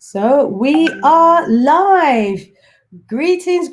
So we are live. Greetings,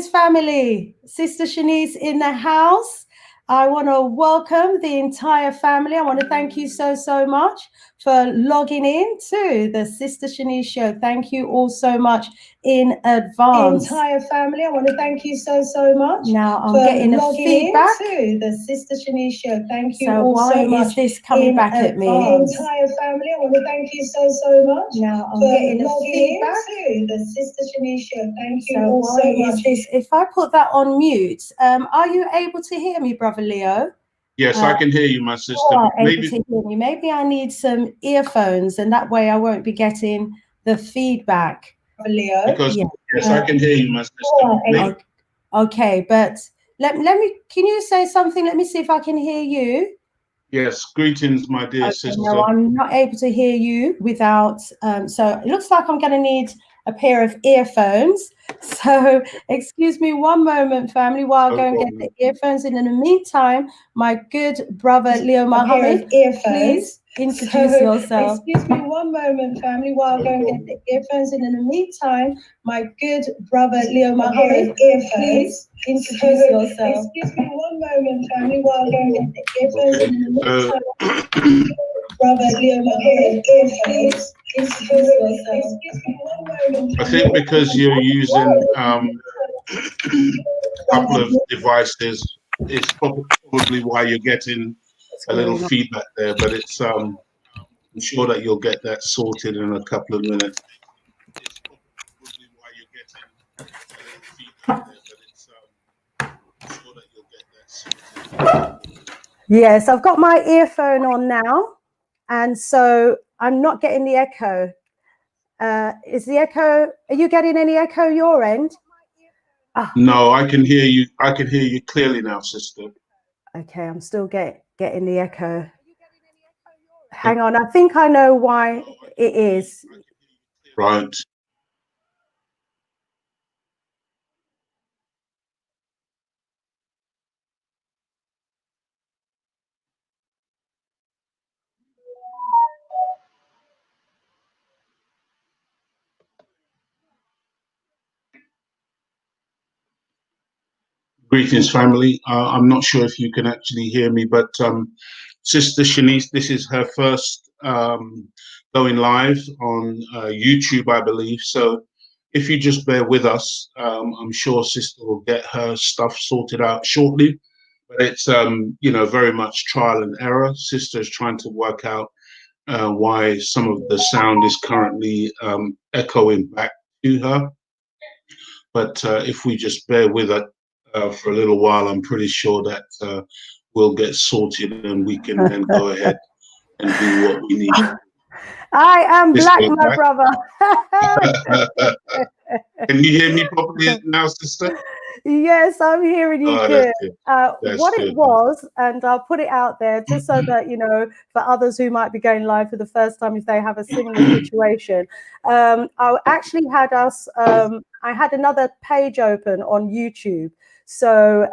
family. Sister Shanice in the house. I want to welcome the entire family. I want to thank you so much for logging in to the Sister Shanice show. Thank you all so much in advance. Entire family, I want to thank you so much. Now I'm getting a feedback to the Sister Shanice show. Thank you all so much. Why is this coming back at me? Entire family, I want to thank you so much. Now I'm getting a feedback to the Sister Shanice show. Thank you all so much. If I put that on mute, are you able to hear me, Brother Leo? Yes, I can hear you, my sister. Maybe I need some earphones, and that way I won't be getting the feedback. Leo, because yes, I can hear you, my sister. Okay, but let me. Can you say something? Let me see if I can hear you. Yes, greetings, my dear sister. No, I'm not able to hear you without. So it looks like I'm going to need a pair of earphones. So excuse me one moment, family, while I go and get the earphones. And in the meantime, my good brother Leo Mohammed, please introduce yourself. Excuse me one moment, family, while I go and get the earphones. And in the meantime, my good brother Leo Mohammed, please introduce yourself. Excuse me one moment, family, while I go and get the earphones. And in the meantime, brother Leo Mohammed, please introduce yourself. Excuse me one moment. I think because you're using a couple of devices, it's probably why you're getting a little feedback there, but it's I'm sure that you'll get that sorted in a couple of minutes. It's probably why you're getting a little feedback there, but it's I'm sure that you'll get that sorted. Yes, I've got my earphone on now, and so I'm not getting the echo. Is the echo? Are you getting any echo your end? No, I can hear you. I can hear you clearly now, sister. Okay, I'm still getting the echo. Hang on, I think I know why it is. Right. Greetings, family. I'm not sure if you can actually hear me, but Sister Shanice, this is her first going live on YouTube, I believe. So if you just bear with us, I'm sure Sister will get her stuff sorted out shortly. But it's, very much trial and error. Sister is trying to work out why some of the sound is currently echoing back to her. But if we just bear with it for a little while, I'm pretty sure that we'll get sorted and we can then go ahead and do what we need to do. I am black, my brother. Can you hear me properly now, sister? Yes, I'm hearing you good. What it was, and I'll put it out there just so that, for others who might be going live for the first time, if they have a similar situation. I actually had I had another page open on YouTube. So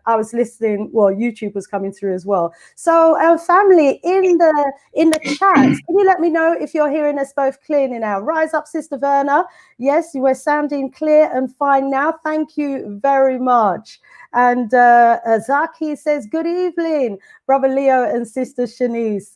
I was listening. Well, YouTube was coming through as well. So family in the chat, can you let me know if you're hearing us both clearly now? Rise up, Sister Verna. Yes, you were sounding clear and fine now. Thank you very much. And Zaki says, good evening, Brother Leo and Sister Shanice.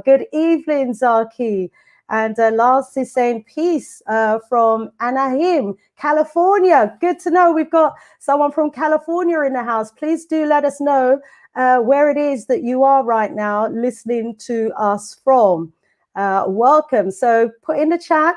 Good evening, Zaki. And Lars is saying peace from Anaheim, California. Good to know we've got someone from California in the house. Please do let us know where it is that you are right now listening to us from. Welcome. So put in the chat.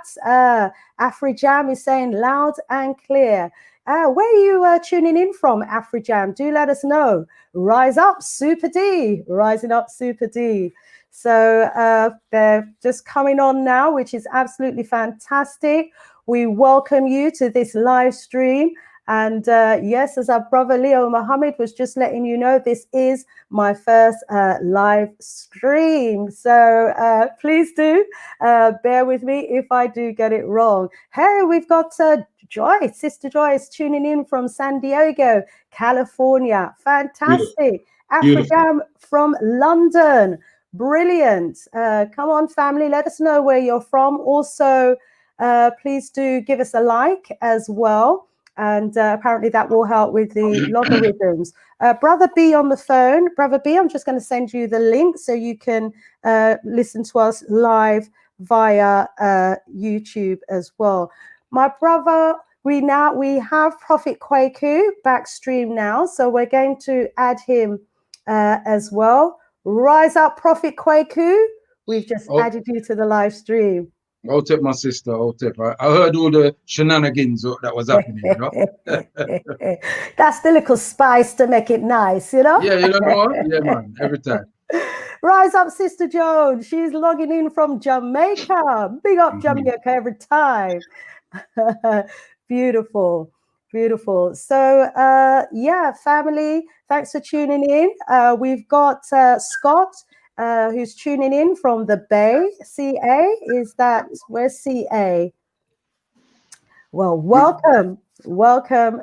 AfriJam is saying loud and clear. Where are you tuning in from, AfriJam? Do let us know. Rise up, Super D. Rising up, Super D. So they're just coming on now, which is absolutely fantastic. We welcome you to this live stream. And yes, as our brother Leo Mohammed was just letting you know, this is my first live stream. So please do bear with me if I do get it wrong. Hey, we've got Joy, Sister Joy is tuning in from San Diego, California. Fantastic. AfriJam from London. Brilliant. Come on, family. Let us know where you're from. Also, please do give us a like as well. And apparently that will help with the logarithms. Brother B on the phone. Brother B, I'm just going to send you the link so you can listen to us live via YouTube as well. My brother, we have Prophet Kwaku backstream now, so we're going to add him as well. Rise up, Prophet Kwaku. We've just added you to the live stream. I'll take my sister. I'll take her. I heard all the shenanigans that was happening, you know? That's the little spice to make it nice, you know? Yeah, you know what? Yeah, man, every time. Rise up, Sister Joan. She's logging in from Jamaica. Big up Jamaica every time. Beautiful, beautiful. So, yeah, family, thanks for tuning in. We've got Scott, who's tuning in from the Bay, CA. Where's CA? Well, welcome,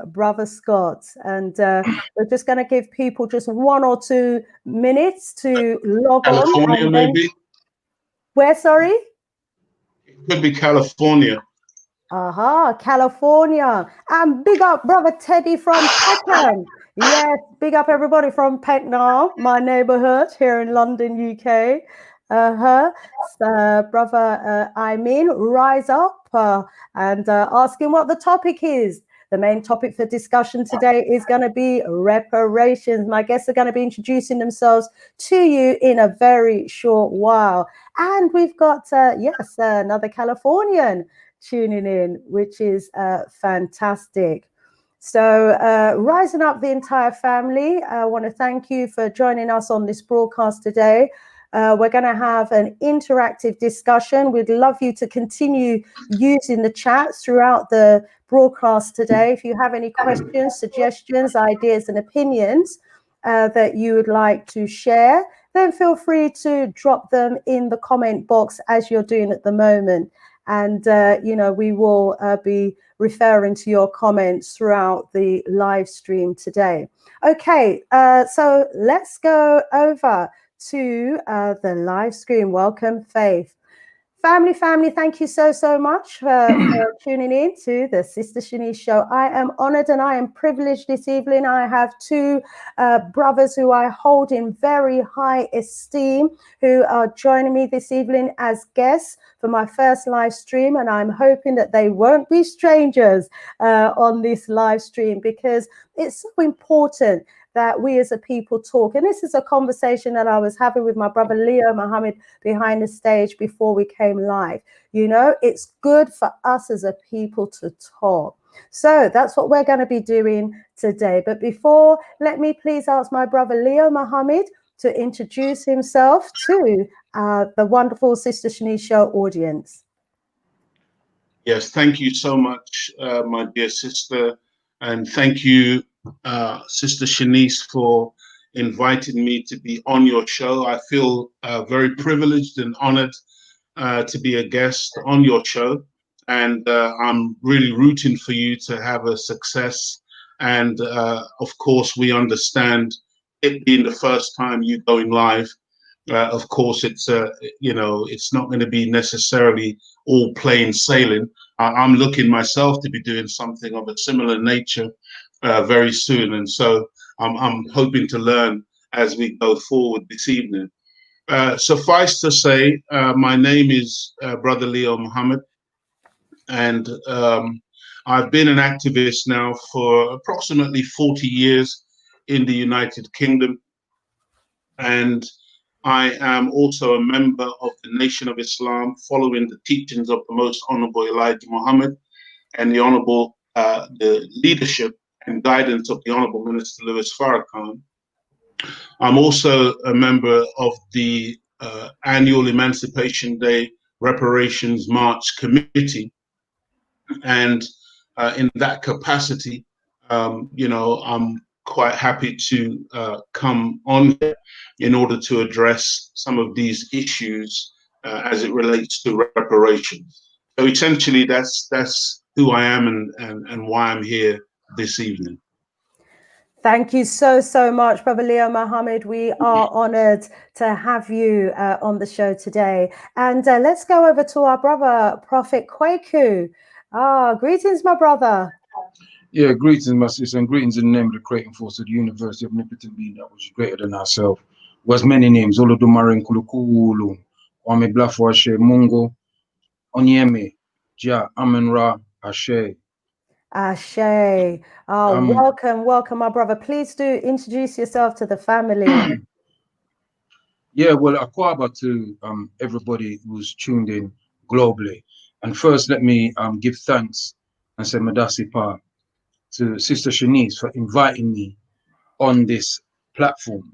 Brother Scott. And we're just going to give people just 1 or 2 minutes to log California, on. maybe? Where, sorry? It could be California. California. And big up Brother Teddy from Peckham. Yes, big up everybody from Peckham, my neighborhood here in London, UK. Brother Imin, rise up and asking what the topic is. The main topic for discussion today is going to be reparations. My guests are going to be introducing themselves to you in a very short while. And we've got, yes, another Californian tuning in, which is fantastic. So rising up the entire family, I want to thank you for joining us on this broadcast today. We're going to have an interactive discussion. We'd love you to continue using the chats throughout the broadcast today. If you have any questions, suggestions, ideas and opinions that you would like to share, then feel free to drop them in the comment box as you're doing at the moment. And, you know, we will be referring to your comments throughout the live stream today. Okay, so let's go over to the live stream. Welcome, Faith. Family, thank you so much for tuning in to the Sista Shanice show. I am honored and I am privileged this evening. I have 2 brothers who I hold in very high esteem who are joining me this evening as guests for my first live stream, and I'm hoping that they won't be strangers on this live stream, because it's so important that we as a people talk. And this is a conversation that I was having with my brother Leo Muhammad behind the stage before we came live. You know, it's good for us as a people to talk. So that's what we're going to be doing today. But before, let me please ask my brother Leo Muhammad to introduce himself to the wonderful Sista Shanice show audience. Yes, thank you so much, my dear sister. And thank you, Sista Shanice, for inviting me to be on your show. I feel very privileged and honored to be a guest on your show. And I'm really rooting for you to have a success. And of course, we understand it being the first time you going live. Of course, it's you know, it's not going to be necessarily all plain sailing. I'm looking myself to be doing something of a similar nature very soon, and so I'm hoping to learn as we go forward this evening. Suffice to say, my name is Brother Leo Muhammad, and I've been an activist now for approximately 40 years in the United Kingdom, and I am also a member of the Nation of Islam, following the teachings of the Most Honorable Elijah Muhammad and the Honorable the leadership and guidance of the Honorable Minister Louis Farrakhan. I'm also a member of the annual Emancipation Day Reparations March Committee, and in that capacity, you know, I'm quite happy to come on here in order to address some of these issues as it relates to reparations. So essentially, that's who I am and why I'm here this evening. Thank you so much, Brother Leo Muhammad. We are honored to have you on the show today. And let's go over to our brother, Prophet Kwaku. Greetings, my brother. Yeah, greetings, my sister, and greetings in the name of the creating force of the universe, the omnipotent being that which is greater than ourselves, who has many names. Olodumarin Kulukulu, Kwame Blafo Ashe, Mungo, Onyeme, Ja, Amen-Ra, Ashe. Ashe. Welcome, my brother. Please do introduce yourself to the family. Yeah, well, Akwaba to everybody who's tuned in globally. And first, let me give thanks and say Madasi Pa to Sister Shanice for inviting me on this platform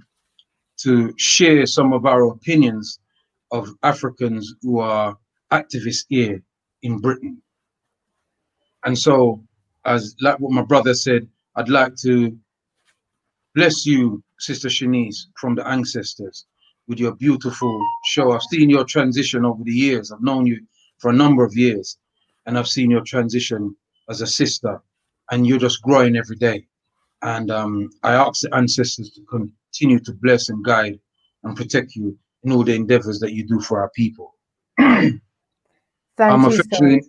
to share some of our opinions of Africans who are activists here in Britain. And so, as like what my brother said, I'd like to bless you, Sister Shanice, from the ancestors with your beautiful show. I've seen your transition over the years. I've known you for a number of years, and I've seen your transition as a sister, and you're just growing every day. And I ask the ancestors to continue to bless and guide and protect you in all the endeavors that you do for our people. Thank you.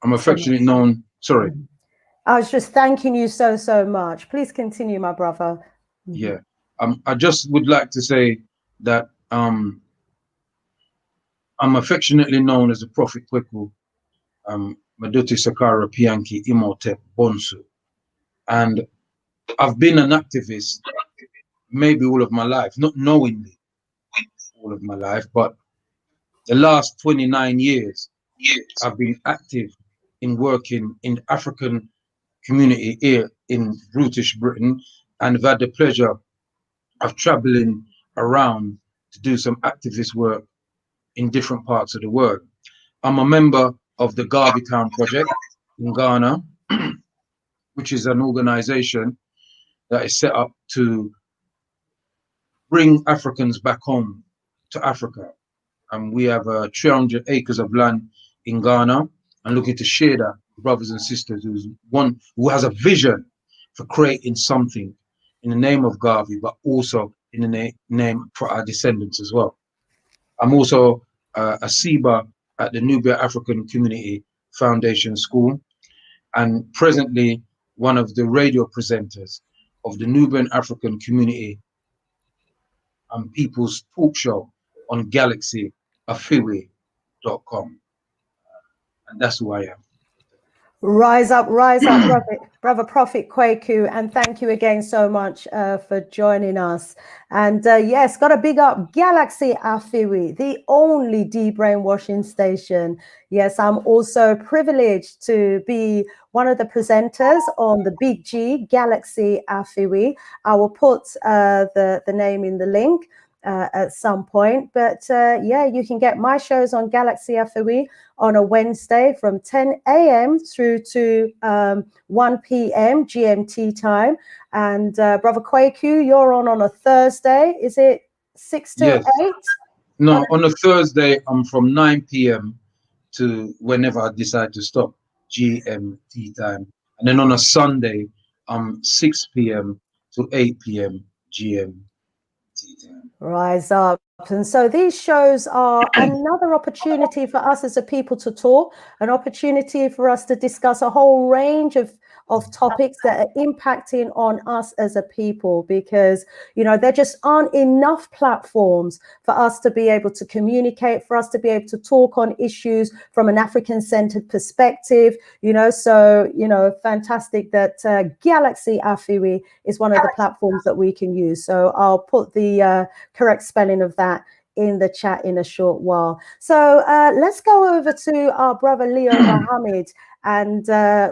I'm affectionately known. Sorry. I was just thanking you so much. Please continue, my brother. Yeah. I just would like to say that I'm affectionately known as the Prophet Kwaku, Maduti Sakara Pianki Imhotep Bonsu. And I've been an activist maybe all of my life, not knowingly all of my life, but the last 29 years, I've been active in working in the African community here in British Britain, and I've had the pleasure of traveling around to do some activist work in different parts of the world. I'm a member of the Garvey Town Project in Ghana, which is an organization that is set up to bring Africans back home to Africa. And we have 300 acres of land in Ghana and looking to share that with brothers and sisters who has a vision for creating something in the name of Garvey, but also in the name for our descendants as well. I'm also a SIBA at the Nubia African Community Foundation School, and presently one of the radio presenters of the Nubian African Community and People's Talk Show on GalaxyAfiwi.com. And that's who I am. Rise up, brother Prophet Kwaku, and thank you again so much for joining us. And yes, got to big up Galaxy Afiwi, the only de-brainwashing station. Yes, I'm also privileged to be one of the presenters on the Big G Galaxy Afiwi. I will put the name in the link at some point, but yeah, you can get my shows on Galaxy Afiwi on a Wednesday from 10 a.m. through to 1 p.m. GMT time. And Brother Kwaku, you're on a Thursday. Is it 6 to 8? No, on a Thursday, I'm from 9 p.m. to whenever I decide to stop, GMT time. And then on a Sunday, 6 p.m. to 8 p.m. GMT time. Rise up. And so these shows are another opportunity for us as a people to talk, an opportunity for us to discuss a whole range of topics that are impacting on us as a people, because, you know, there just aren't enough platforms for us to be able to communicate, for us to be able to talk on issues from an African-centered perspective, you know. So, you know, fantastic that Galaxy Afiwi is one of the platforms that we can use. So I'll put the correct spelling of that in the chat in a short while. So let's go over to our brother Leo Muhammad, and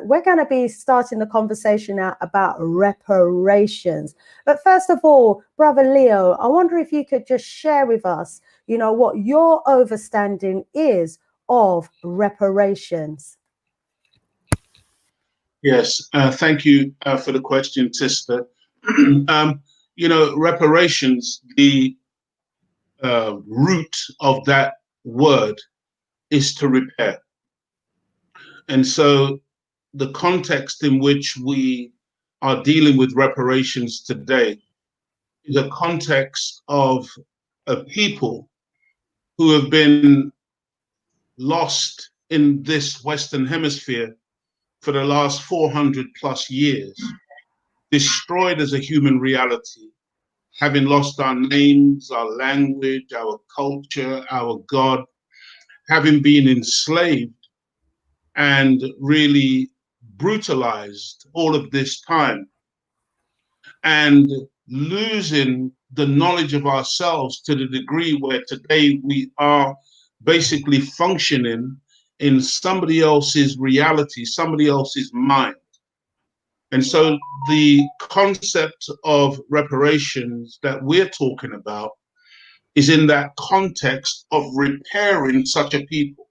we're going to be starting the conversation now about reparations. But first of all, brother Leo, I wonder if you could just share with us, you know, what your understanding is of reparations. Yes, thank you for the question, sister. You know, reparations, the root of that word is to repair. And so the context in which we are dealing with reparations today is a context of a people who have been lost in this Western Hemisphere for the last 400 plus years, destroyed as a human reality, having lost our names, our language, our culture, our God, having been enslaved and really brutalized all of this time, and losing the knowledge of ourselves to the degree where today we are basically functioning in somebody else's reality, somebody else's mind. And so the concept of reparations that we're talking about is in that context of repairing such a people.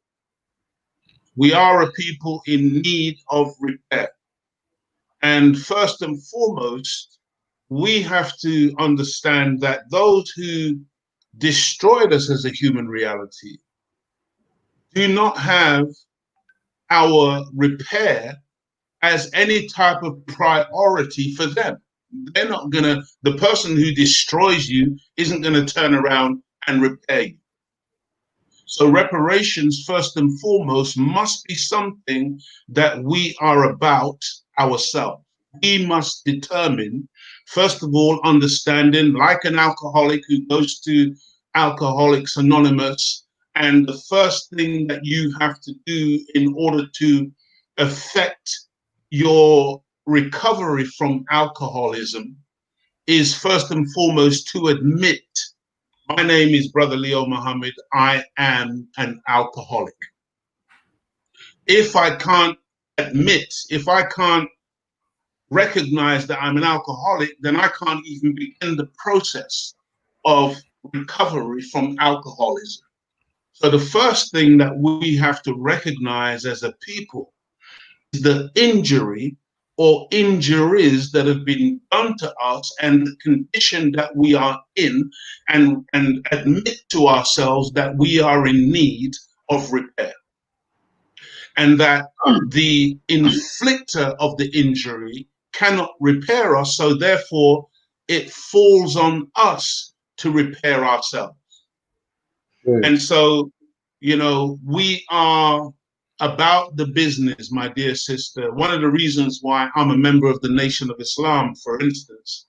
We are a people in need of repair. And first and foremost, we have to understand that those who destroyed us as a human reality do not have our repair as any type of priority for them. They're not gonna, the person who destroys you isn't gonna turn around and repair you. So reparations, first and foremost, must be something that we are about ourselves. We must determine, first of all, understanding, like an alcoholic who goes to Alcoholics Anonymous, and the first thing that you have to do in order to affect your recovery from alcoholism is first and foremost to admit, my name is Brother Leo Muhammad, I am an alcoholic. If I can't admit, if I can't recognize that I'm an alcoholic, then I can't even begin the process of recovery from alcoholism. So the first thing that we have to recognize as a people is the injury or injuries that have been done to us and the condition that we are in, and admit to ourselves that we are in need of repair. And that the inflictor of the injury cannot repair us, so therefore it falls on us to repair ourselves. And so, you know, we are about the business, my dear sister. One of the reasons why I'm a member of the Nation of Islam, for instance,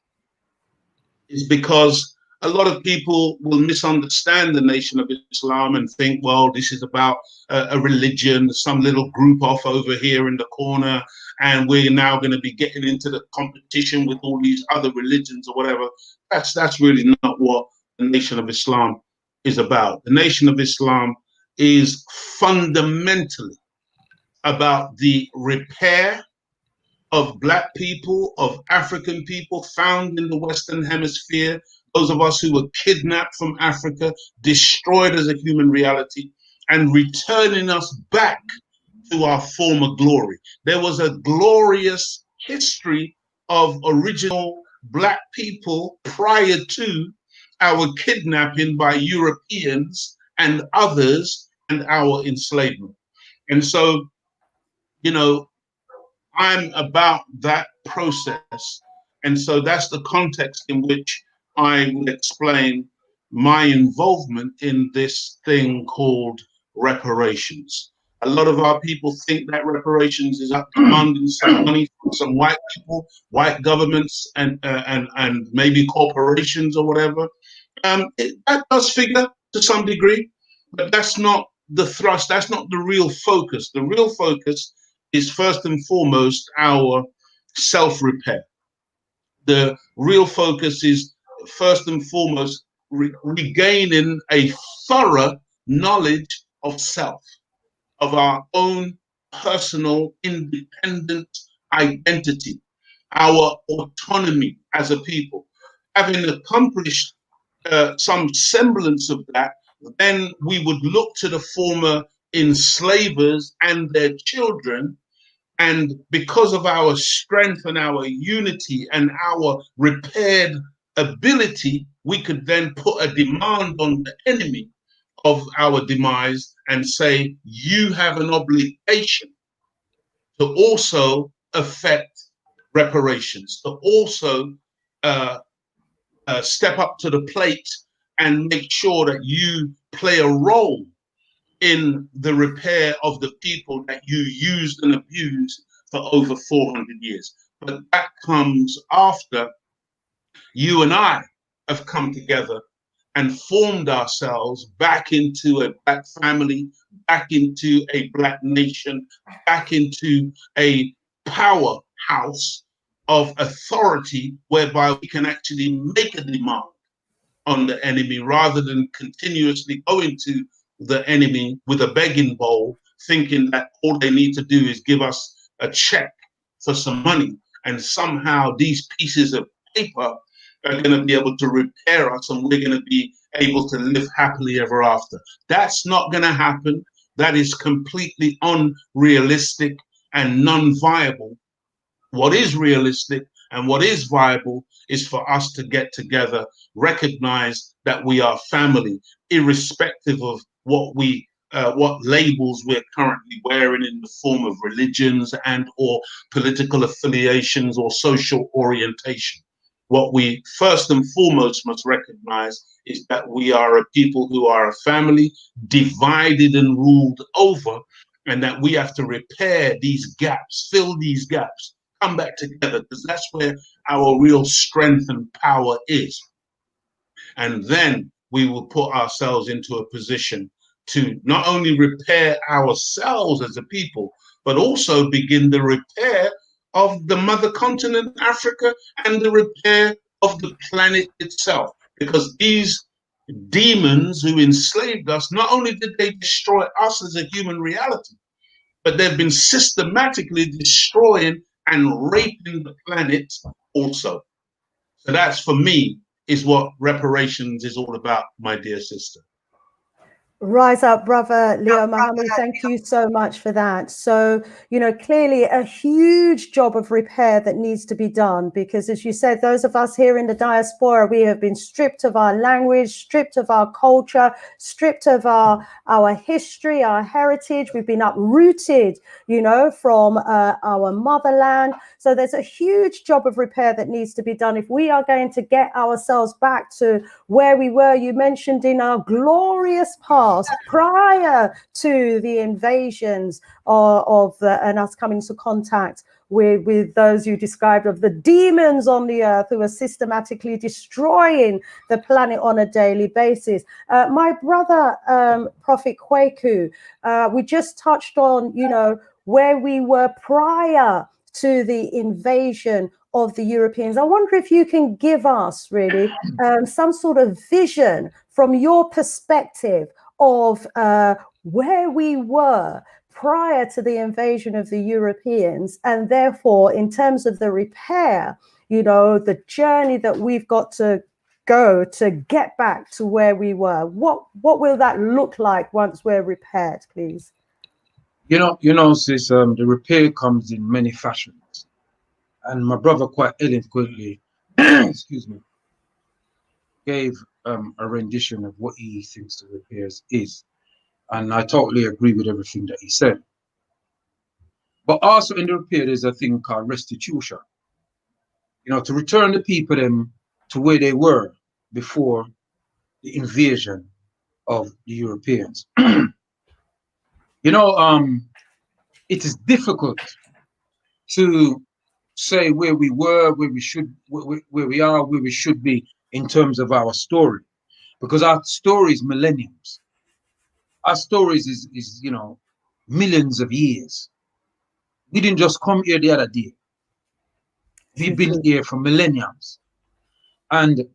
is because a lot of people will misunderstand the Nation of Islam and think, well, this is about a religion, some little group off over here in the corner, and we're now going to be getting into the competition with all these other religions or whatever. That's really not what the Nation of Islam is about. The Nation of Islam is fundamentally about the repair of Black people, of African people found in the Western Hemisphere, those of us who were kidnapped from Africa, destroyed as a human reality, and returning us back to our former glory. There was a glorious history of original Black people prior to our kidnapping by Europeans and others and our enslavement. And so, you know, I'm about that process. And so that's the context in which I will explain my involvement in this thing called reparations. A lot of our people think that reparations is up demanding some money from some white people, white governments, and maybe corporations or whatever. That does figure to some degree, but that's not the thrust. That's not the real focus. The real focus is first and foremost our self-repair. The real focus is first and foremost regaining a thorough knowledge of self, of our own personal independent identity, our autonomy as a people. Having accomplished some semblance of that, then we would look to the former enslavers and their children. And because of our strength and our unity and our repaired ability, we could then put a demand on the enemy of our demise and say, you have an obligation to also affect reparations to also step up to the plate and make sure that you play a role in the repair of the people that you used and abused for over 400 years. But that comes after you and I have come together and formed ourselves back into a Black family, back into a Black nation, back into a powerhouse of authority whereby we can actually make a demand on the enemy rather than continuously going to the enemy with a begging bowl, thinking that all they need to do is give us a check for some money, and somehow these pieces of paper are going to be able to repair us and we're going to be able to live happily ever after. That's not going to happen. That is completely unrealistic and non-viable. What is realistic and what is viable is for us to get together, recognize that we are family, irrespective of what labels we're currently wearing in the form of religions and or political affiliations or social orientation. What we first and foremost must recognize is that we are a people who are a family divided and ruled over, and that we have to repair these gaps, fill these gaps, come back together, because that's where our real strength and power is. And then we will put ourselves into a position to not only repair ourselves as a people, but also begin the repair of the mother continent, Africa, and the repair of the planet itself. Because these demons who enslaved us, not only did they destroy us as a human reality, but they've been systematically destroying and raping the planet also. So that's, for me, is what reparations is all about, my dear sister. Rise up, brother Leo Muhammad. Thank you so much for that. So, you know, clearly a huge job of repair that needs to be done, because as you said, those of us here in the diaspora, we have been stripped of our language, stripped of our culture, stripped of our history, our heritage. We've been uprooted, you know, from our motherland. So there's a huge job of repair that needs to be done if we are going to get ourselves back to where we were. You mentioned in our glorious past, prior to the invasions and us coming into contact with those you described, of the demons on the earth who are systematically destroying the planet on a daily basis. My brother, Prophet Kwaku, we just touched on, you know, where we were prior to the invasion of the Europeans. I wonder if you can give us really some sort of vision from your perspective of where we were prior to the invasion of the Europeans, and therefore in terms of the repair, you know, the journey that we've got to go to get back to where we were. What will that look like once we're repaired, please? You know, sis, the repair comes in many fashions, and my brother quite eloquently, excuse me, gave a rendition of what he thinks the repairs is. And I totally agree with everything that he said. But also in the repair, there's a thing called restitution. You know, to return the people to where they were before the invasion of the Europeans. You know, it is difficult to say where we were, where we are, where we should be in terms of our story, because our story is millenniums. Our stories is you know, millions of years. We didn't just come here the other day. We've been here for millenniums. And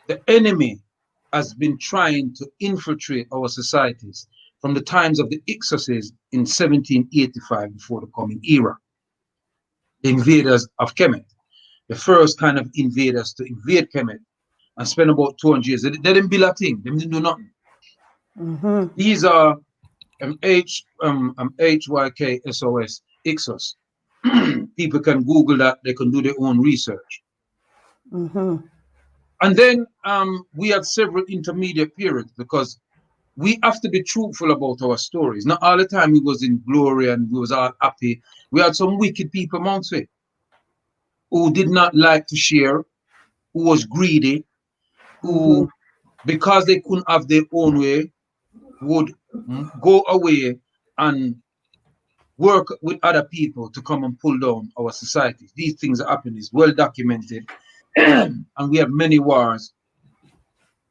the enemy has been trying to infiltrate our societies from the times of the Hyksos in 1785, before the coming era. The invaders of Kemet, the first kind of invaders to invade Kemet and spend about 200 years. They didn't build a thing. They didn't do nothing. Mm-hmm. These are HYKSOS, Hyksos. People can Google that. They can do their own research. Mm-hmm. And then we had several intermediate periods, because we have to be truthful about our stories. Not all the time we was in glory and we was all happy. We had some wicked people amongst it who did not like to share, who was greedy, who, because they couldn't have their own way, would go away and work with other people to come and pull down our societies. These things are happening, it's well documented. And we have many wars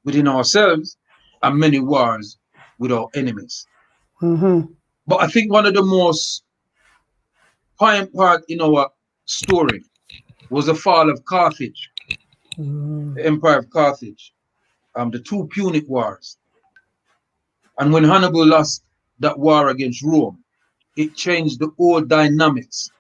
within ourselves and many wars with our enemies. But I think one of the most poignant part in our story was the fall of Carthage, the Empire of Carthage, the two Punic Wars. And when Hannibal lost that war against Rome, it changed the whole dynamics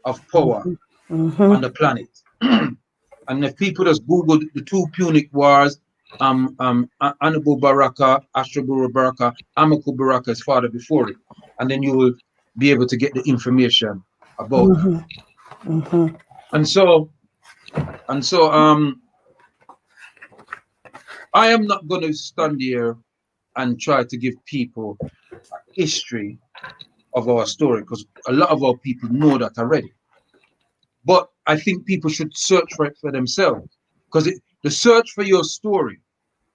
of power on the planet. And if people just Google the two Punic Wars, Hannibal Barca, Asdrubal Barca, Hamilcar Barca, his father before it, and then you will be able to get the information about that. And so I am not going to stand here and try to give people history of our story, because a lot of our people know that already. But I think people should search for it for themselves, because the search for your story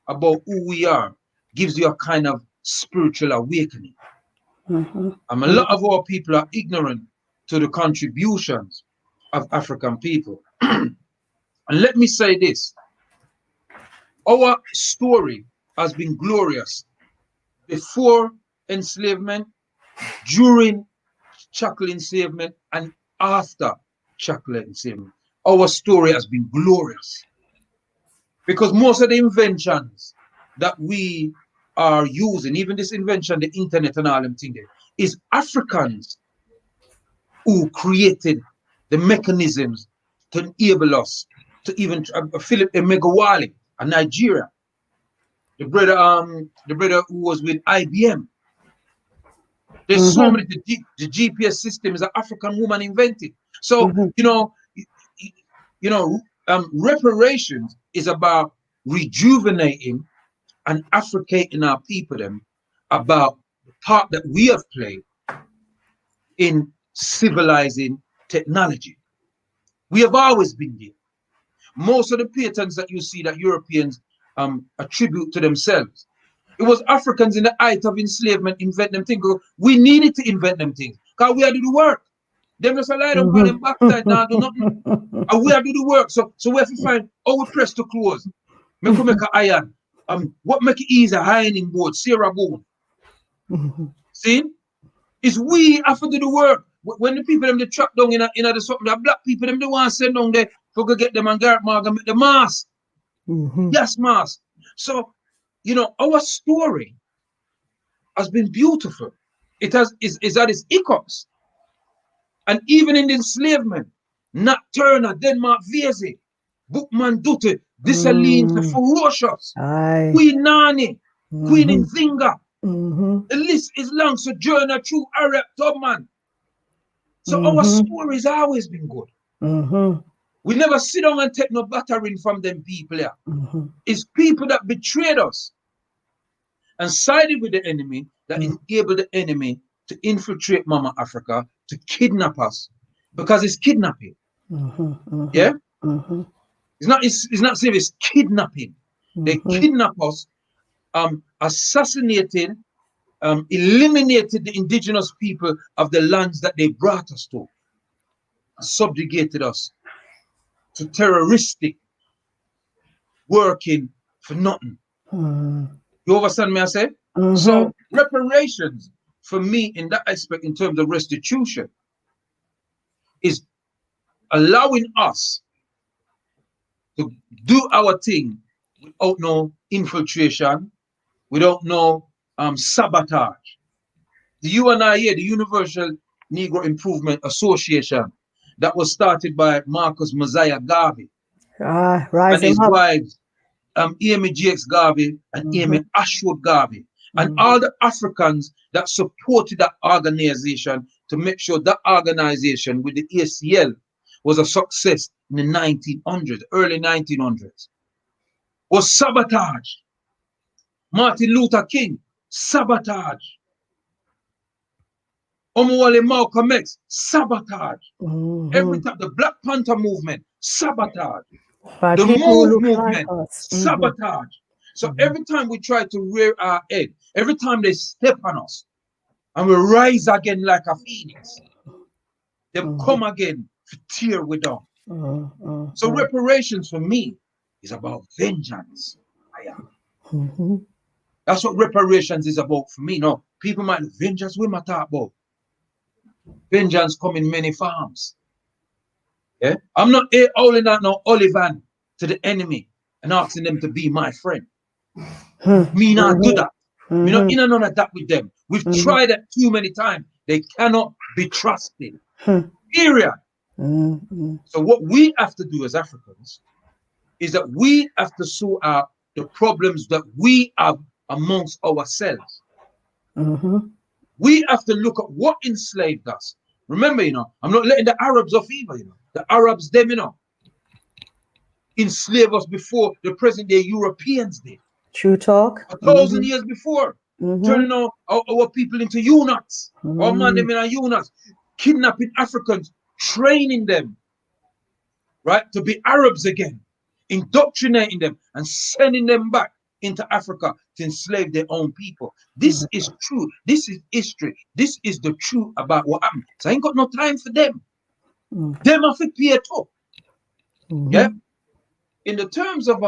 about who we are gives you a kind of spiritual awakening. And a lot of our people are ignorant to the contributions of African people. And let me say this, our story has been glorious before enslavement, during chattel enslavement, and after chattel enslavement. Our story has been glorious, because most of the inventions that we are using, even this invention, the internet and all them things, is Africans who created the mechanisms to enable us to even Philip Emegawale, a Nigeria, the brother who was with IBM. There's so many, the GPS system is an African woman invented. So, reparations is about rejuvenating and Africating our people them about the part that we have played in civilizing technology. We have always been there. Most of the patents that you see that Europeans attribute to themselves, it was Africans in the height of enslavement invent them things. We needed to invent them things, because we had to do the work. Them just lie down on them backside now, do nothing. And we had to do the work. So we have to find how we press the clothes. Make an iron. What make it easy? Ironing board, Sarah bone. See? It's we have to do the work. When the people them they trap down in the something, the black people them they want to send down there for go get them and Garrett Morgan make the mask. Yes, mask. So our story has been beautiful. It is at its hiccups. And even in the enslavement, Nat Turner, Denmark Vesey, Bookman Dutte, Dessalines, the ferocious, Queen Nani, Queen Nzinga. The list is long. Sojourner through Arab Tubman. So our story has always been good. We never sit down and take no battering from them people here. It's people that betrayed us and sided with the enemy that enabled the enemy to infiltrate Mama Africa, to kidnap us, because it's kidnapping. Yeah? It's not saying it's kidnapping. They kidnap us, assassinated, eliminated the indigenous people of the lands that they brought us to, subjugated us to terroristic working for nothing. You understand me, I say? So reparations for me in that aspect, in terms of restitution, is allowing us to do our thing without no infiltration, without no sabotage. The UNIA, the Universal Negro Improvement Association, that was started by Marcus Mosiah Garvey and his wives, Amy G.X. Garvey and Amy Ashwood Garvey, and all the Africans that supported that organization to make sure that organization with the ACL was a success in the 1900s, early 1900s, was sabotaged. Martin Luther King sabotage. Omuwale Malcolm X, sabotage. Every time the Black Panther movement, sabotage. By the people who MOVE look movement, like us. sabotage. So every time we try to rear our head, every time they step on us, and we rise again like a phoenix, they come again to tear we down. So reparations for me is about vengeance. That's what reparations is about for me. No, people might vengeance we might talk about. Vengeance come in many forms. Yeah, I'm not here holding out no Olivan to the enemy and asking them to be my friend. Me not do that. Me not in and none of that with them. We've tried it too many times. They cannot be trusted. Period. So what we have to do as Africans is that we have to sort out the problems that we have amongst ourselves. We have to look at what enslaved us. Remember, I'm not letting the Arabs off either, The Arabs, them, enslave us before the present day Europeans did. True talk. 1,000 years before. Turning our people into eunuchs. Our man, them in eunuchs. Kidnapping Africans, training them, right, to be Arabs again. Indoctrinating them and sending them back into Africa to enslave their own people. This is true. This is history. This is the truth about what happened. So I ain't got no time for them. Them have to pay up. Yeah. In the terms of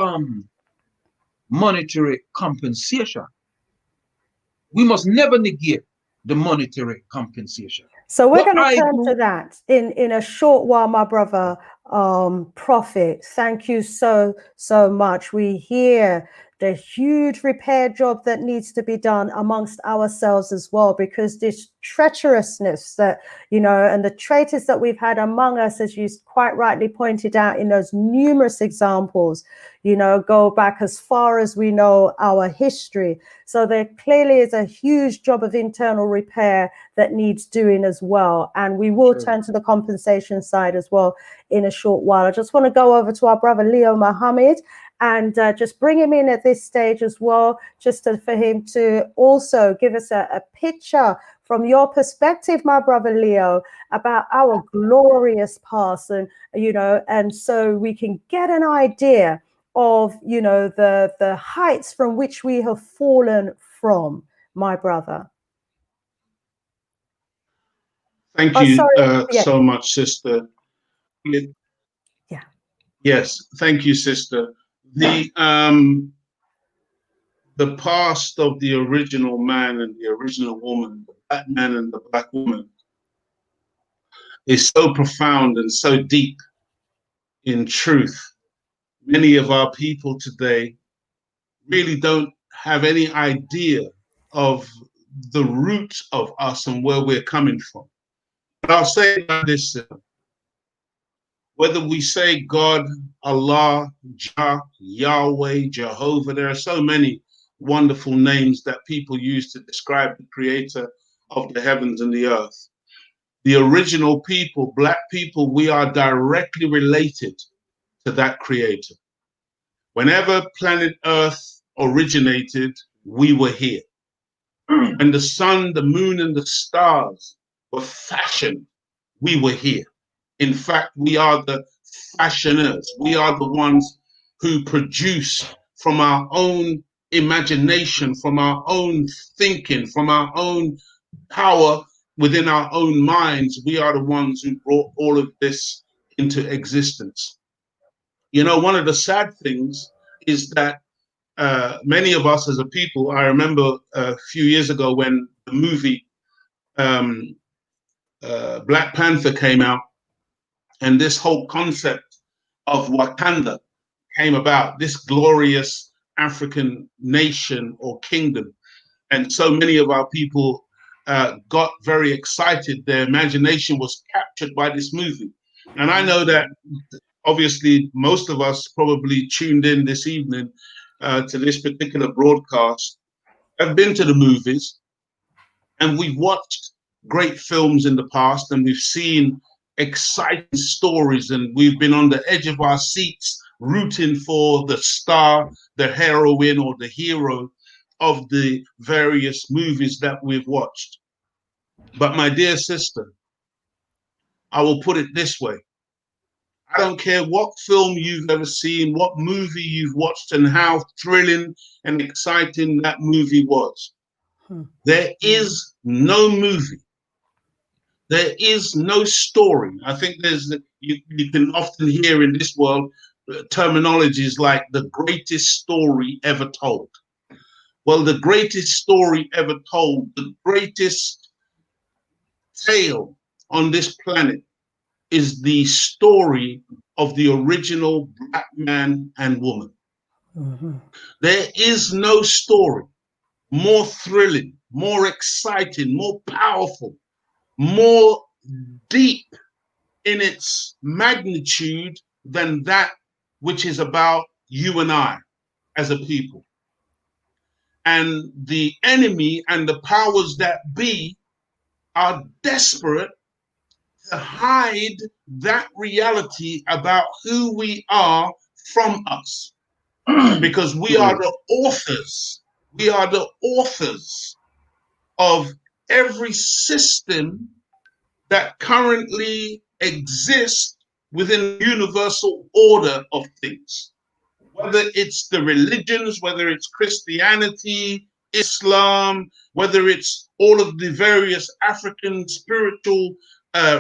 monetary compensation, we must never negate the monetary compensation. So we're going to turn to that in a short while, my brother. Prophet, thank you so much. We hear the huge repair job that needs to be done amongst ourselves as well, because this treacherousness that, and the traitors that we've had among us, as you quite rightly pointed out in those numerous examples, go back as far as we know our history. So there clearly is a huge job of internal repair that needs doing as well. And we will turn to the compensation side as well in a short while. I just want to go over to our brother Leo Muhammad and just bring him in at this stage as well, just for him to also give us a picture from your perspective, my brother Leo, about our glorious past, and and so we can get an idea of the heights from which we have fallen from, my brother. Thank you so much, sister. Yeah. Yes, thank you, sister. The past of the original man and the original woman, the black man and the black woman, is so profound and so deep in truth. Many of our people today really don't have any idea of the root of us and where we're coming from. But I'll say it like this, whether we say God, Allah, Jah, Yahweh, Jehovah, there are so many wonderful names that people use to describe the creator of the heavens and the earth. The original people, black people, we are directly related to that creator. Whenever planet Earth originated, we were here. When the sun, the moon, and the stars were fashioned, we were here. In fact, we are the fashioners. We are the ones who produce from our own imagination, from our own thinking, from our own power within our own minds. We are the ones who brought all of this into existence. One of the sad things is that many of us as a people, I remember a few years ago when the movie Black Panther came out, and this whole concept of Wakanda came about, this glorious African nation or kingdom. And so many of our people got very excited. Their imagination was captured by this movie. And I know that obviously most of us probably tuned in this evening to this particular broadcast have been to the movies, and we've watched great films in the past, and we've seen exciting stories, and we've been on the edge of our seats rooting for the star, the heroine, or the hero of the various movies that we've watched. But my dear sister, I will put it this way. I don't care what film you've ever seen, what movie you've watched, and how thrilling and exciting that movie was. There is no movie. There is no story. I think you can often hear in this world terminologies like the greatest story ever told. Well, the greatest story ever told, the greatest tale on this planet is the story of the original black man and woman. There is no story more thrilling, more exciting, more powerful, more deep in its magnitude than that which is about you and I as a people. And the enemy and the powers that be are desperate to hide that reality about who we are from us. Because we are the authors. We are the authors of every system that currently exists within the universal order of things. Whether it's the religions, whether it's Christianity, Islam, whether it's all of the various African spiritual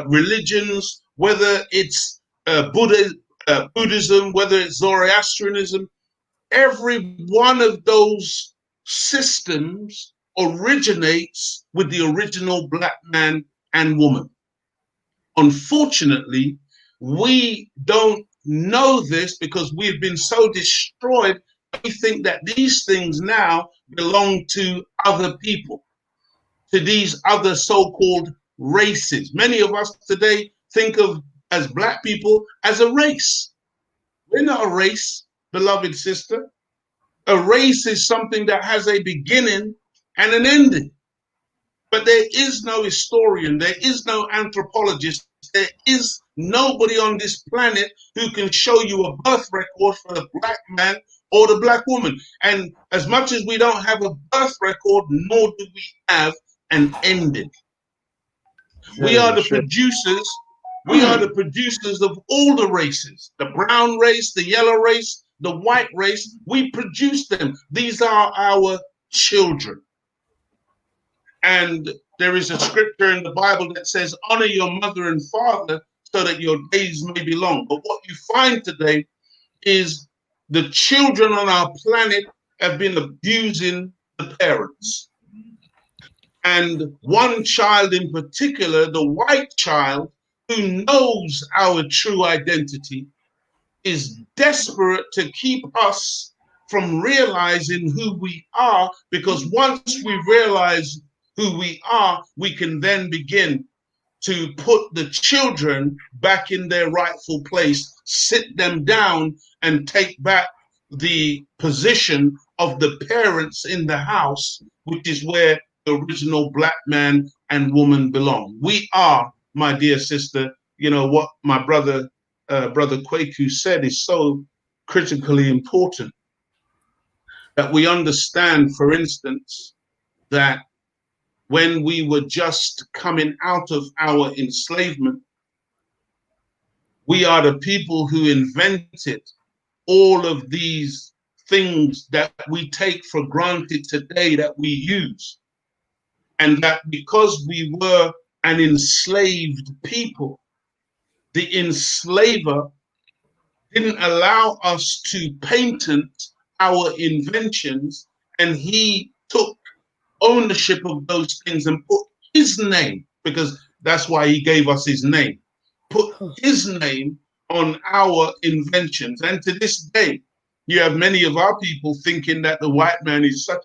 religions, whether it's Buddhism, whether it's Zoroastrianism, every one of those systems originates with the original black man and woman. Unfortunately, we don't know this because we've been so destroyed. We think that these things now belong to other people, to these other so-called races. Many of us today think of as black people as a race. We're not a race, beloved sister. A race is something that has a beginning and an ending. But there is no historian, there is no anthropologist, there is nobody on this planet who can show you a birth record for the black man or the black woman. And as much as we don't have a birth record, nor do we have an ending. We are the producers. We are the producers of all the races, the brown race, the yellow race, the white race. We produce them. These are our children. And there is a scripture in the Bible that says, honor your mother and father so that your days may be long. But what you find today is the children on our planet have been abusing the parents. And one child in particular, the white child, who knows our true identity, is desperate to keep us from realizing who we are, because once we realize who we are, we can then begin to put the children back in their rightful place, sit them down, and take back the position of the parents in the house, which is where the original black man and woman belong. We are, my dear sister, you know, what my brother Kwaku said is so critically important, that we understand, for instance, that when we were just coming out of our enslavement, we are the people who invented all of these things that we take for granted today that we use. And that because we were an enslaved people, the enslaver didn't allow us to patent our inventions, and he took ownership of those things and put his name, because that's why he gave us his name, put his name on our inventions. And to this day, you have many of our people thinking that the white man is such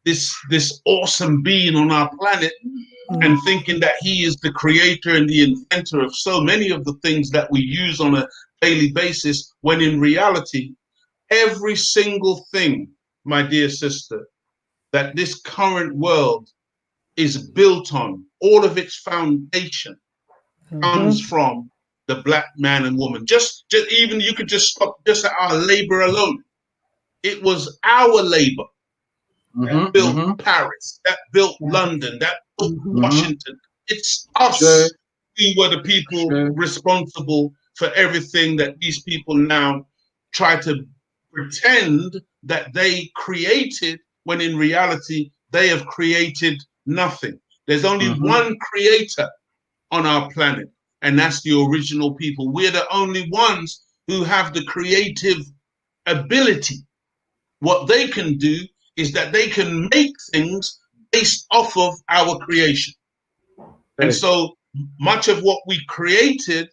this awesome being on our planet, and thinking that he is the creator and the inventor of so many of the things that we use on a daily basis, when in reality, every single thing, my dear sister, that this current world is built on, all of its foundation comes from the black man and woman. Just even you could just stop just at our labor alone. It was our labor that built Paris, that built London, that built Washington. It's us. We were the people responsible for everything that these people now try to pretend that they created, when in reality, they have created nothing. There's only one creator on our planet, and that's the original people. We're the only ones who have the creative ability. What they can do is that they can make things based off of our creation. And so much of what we created,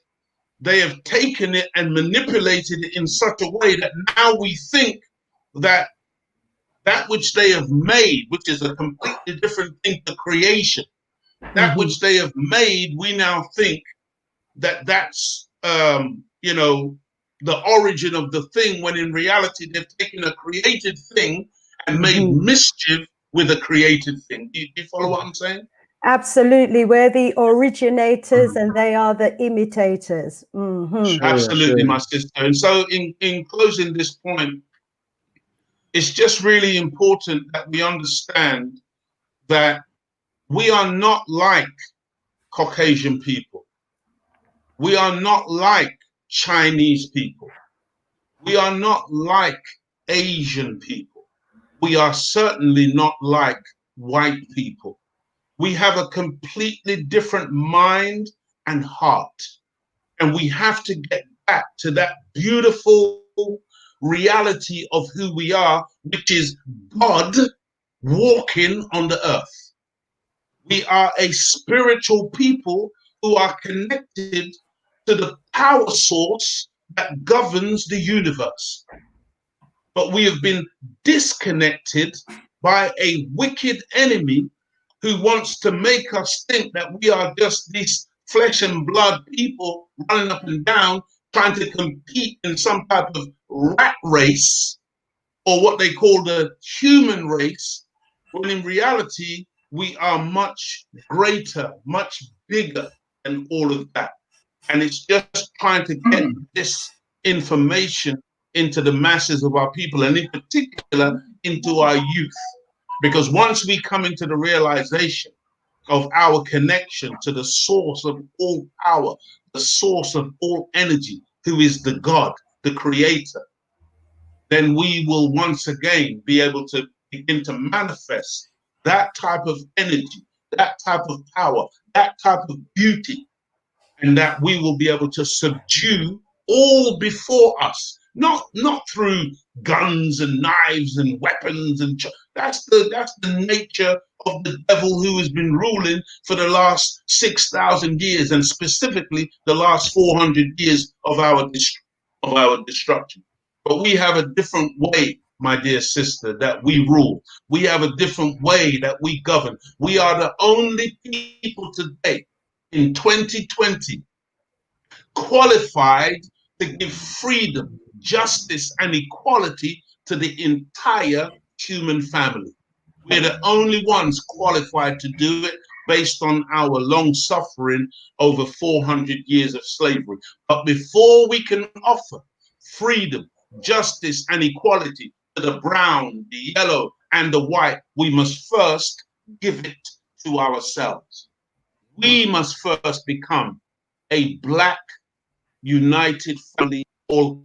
they have taken it and manipulated it in such a way that now we think that that which they have made, which is a completely different thing to creation, that which they have made, we now think that that's, you know, the origin of the thing, when in reality they've taken a created thing and made mischief with a created thing. Do you follow what I'm saying? Absolutely. We're the originators and they are the imitators. Absolutely, my sister. And so in closing this point, it's just really important that we understand that we are not like Caucasian people. We are not like Chinese people. We are not like Asian people. We are certainly not like white people. We have a completely different mind and heart. And we have to get back to that beautiful reality of who we are, which is God walking on the earth. We are a spiritual people who are connected to the power source that governs the universe. But we have been disconnected by a wicked enemy who wants to make us think that we are just these flesh and blood people running up and down, trying to compete in some type of rat race, or what they call the human race, when in reality, we are much greater, much bigger than all of that. And it's just trying to get this information into the masses of our people, and in particular, into our youth. Because once we come into the realization of our connection to the source of all power, the source of all energy, who is the God, the creator, then we will once again be able to begin to manifest that type of energy, that type of power, that type of beauty, and that we will be able to subdue all before us, not through guns and knives and weapons, and that's the nature of the devil who has been ruling for the last 6,000 years, and specifically the last 400 years of our destruction. But we have a different way, my dear sister, that we rule. We have a different way that we govern. We are the only people today in 2020 qualified to give freedom, justice, and equality to the entire human family. We're the only ones qualified to do it based on our long suffering over 400 years of slavery. But before we can offer freedom, justice, and equality to the brown, the yellow, and the white, we must first give it to ourselves. We must first become a Black united family all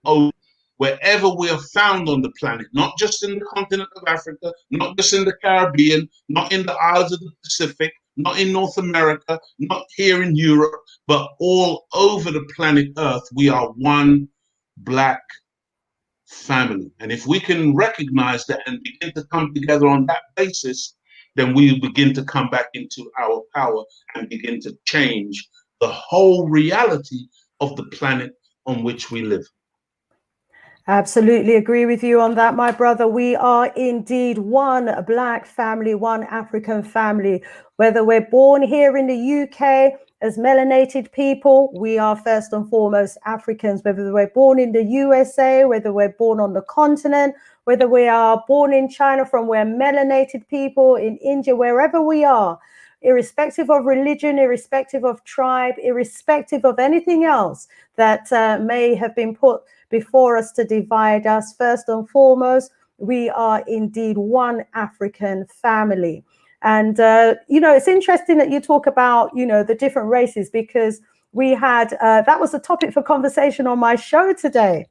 over, wherever we are found on the planet, not just in the continent of Africa, not just in the Caribbean, not in the Isles of the Pacific, not in North America, not here in Europe, but all over the planet Earth. We are one Black family. And if we can recognize that and begin to come together on that basis, then we begin to come back into our power and begin to change the whole reality of the planet on which we live. Absolutely agree with you on that, my brother. We are indeed one Black family, one African family. Whether we're born here in the UK as melanated people, we are first and foremost Africans. Whether we're born in the USA, whether we're born on the continent, whether we are born in China from we're melanated people, in India, wherever we are, irrespective of religion, irrespective of tribe, irrespective of anything else that may have been put before us to divide us, first and foremost, we are indeed one African family. And, you know, it's interesting that you talk about, you know, the different races, because we had, that was a topic for conversation on my show today.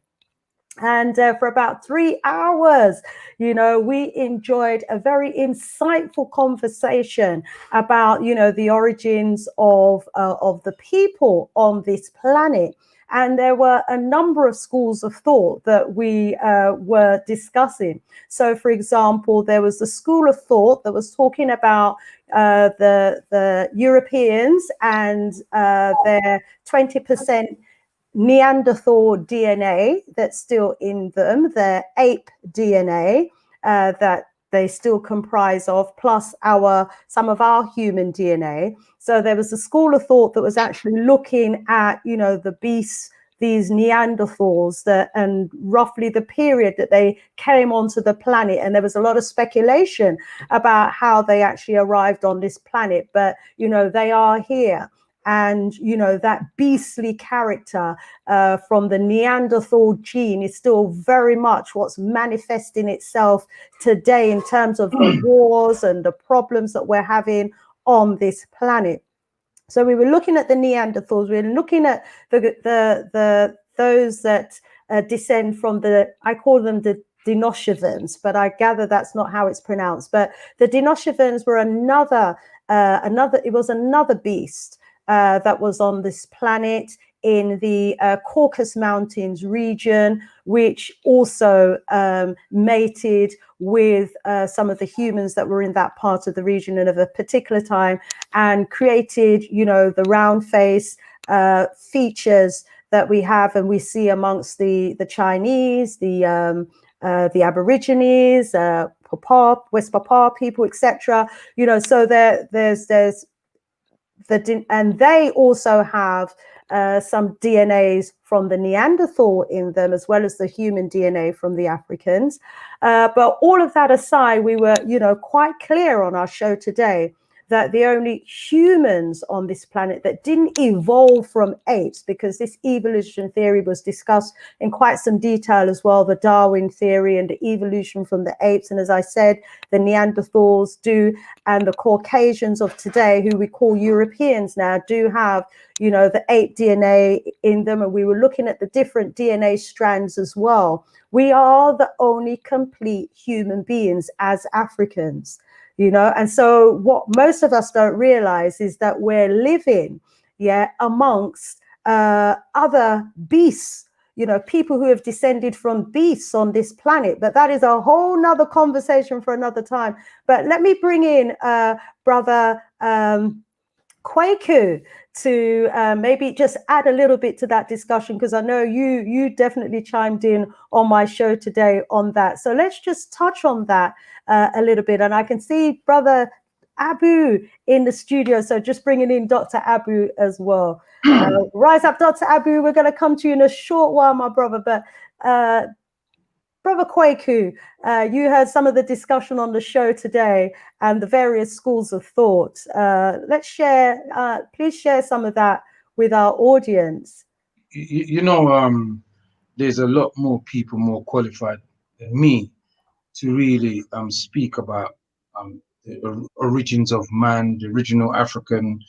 And for about 3 hours, you know, we enjoyed a very insightful conversation about, you know, the origins of the people on this planet. And there were a number of schools of thought that we were discussing. So, for example, there was the school of thought that was talking about the Europeans and their 20% Neanderthal DNA that's still in them, the ape DNA that they still comprise of, plus some of our human DNA. So there was a school of thought that was actually looking at, you know, the beasts, these Neanderthals, and roughly the period that they came onto the planet. And there was a lot of speculation about how they actually arrived on this planet. But, you know, they are here. And, you know, that beastly character from the Neanderthal gene is still very much what's manifesting itself today in terms of the wars and the problems that we're having on this planet. So we were looking at the Neanderthals. We were looking at those that descend from I call them the Denoshevans, but I gather that's not how it's pronounced. But the Denoshevans were another beast that was on this planet in the Caucasus Mountains region, which also mated with some of the humans that were in that part of the region and of a particular time, and created, you know, the round face features that we have and we see amongst the Chinese, the Aborigines, West Papua people, etc. You know, so there's and they also have some DNAs from the Neanderthal in them, as well as the human DNA from the Africans. But all of that aside, we were, you know, quite clear on our show today that the only humans on this planet that didn't evolve from apes, because this evolution theory was discussed in quite some detail as well, the Darwin theory and the evolution from the apes. And as I said, the Neanderthals do, and the Caucasians of today, who we call Europeans now, do have, you know, the ape DNA in them. And we were looking at the different DNA strands as well. We are the only complete human beings as Africans. You know, and so what most of us don't realize is that we're living, amongst other beasts, you know, people who have descended from beasts on this planet. But that is a whole nother conversation for another time. But let me bring in Brother Kwaku to maybe just add a little bit to that discussion, because I know you definitely chimed in on my show today on that. So let's just touch on that a little bit. And I can see Brother Abu in the studio, so just bringing in Dr. Abu as well. Rise up, Dr. Abu. We're going to come to you in a short while, my brother. But Brother Kwaku, you heard some of the discussion on the show today and the various schools of thought. Let's share, please share some of that with our audience. You know, there's a lot more people more qualified than me to really speak about the origins of man, the original African,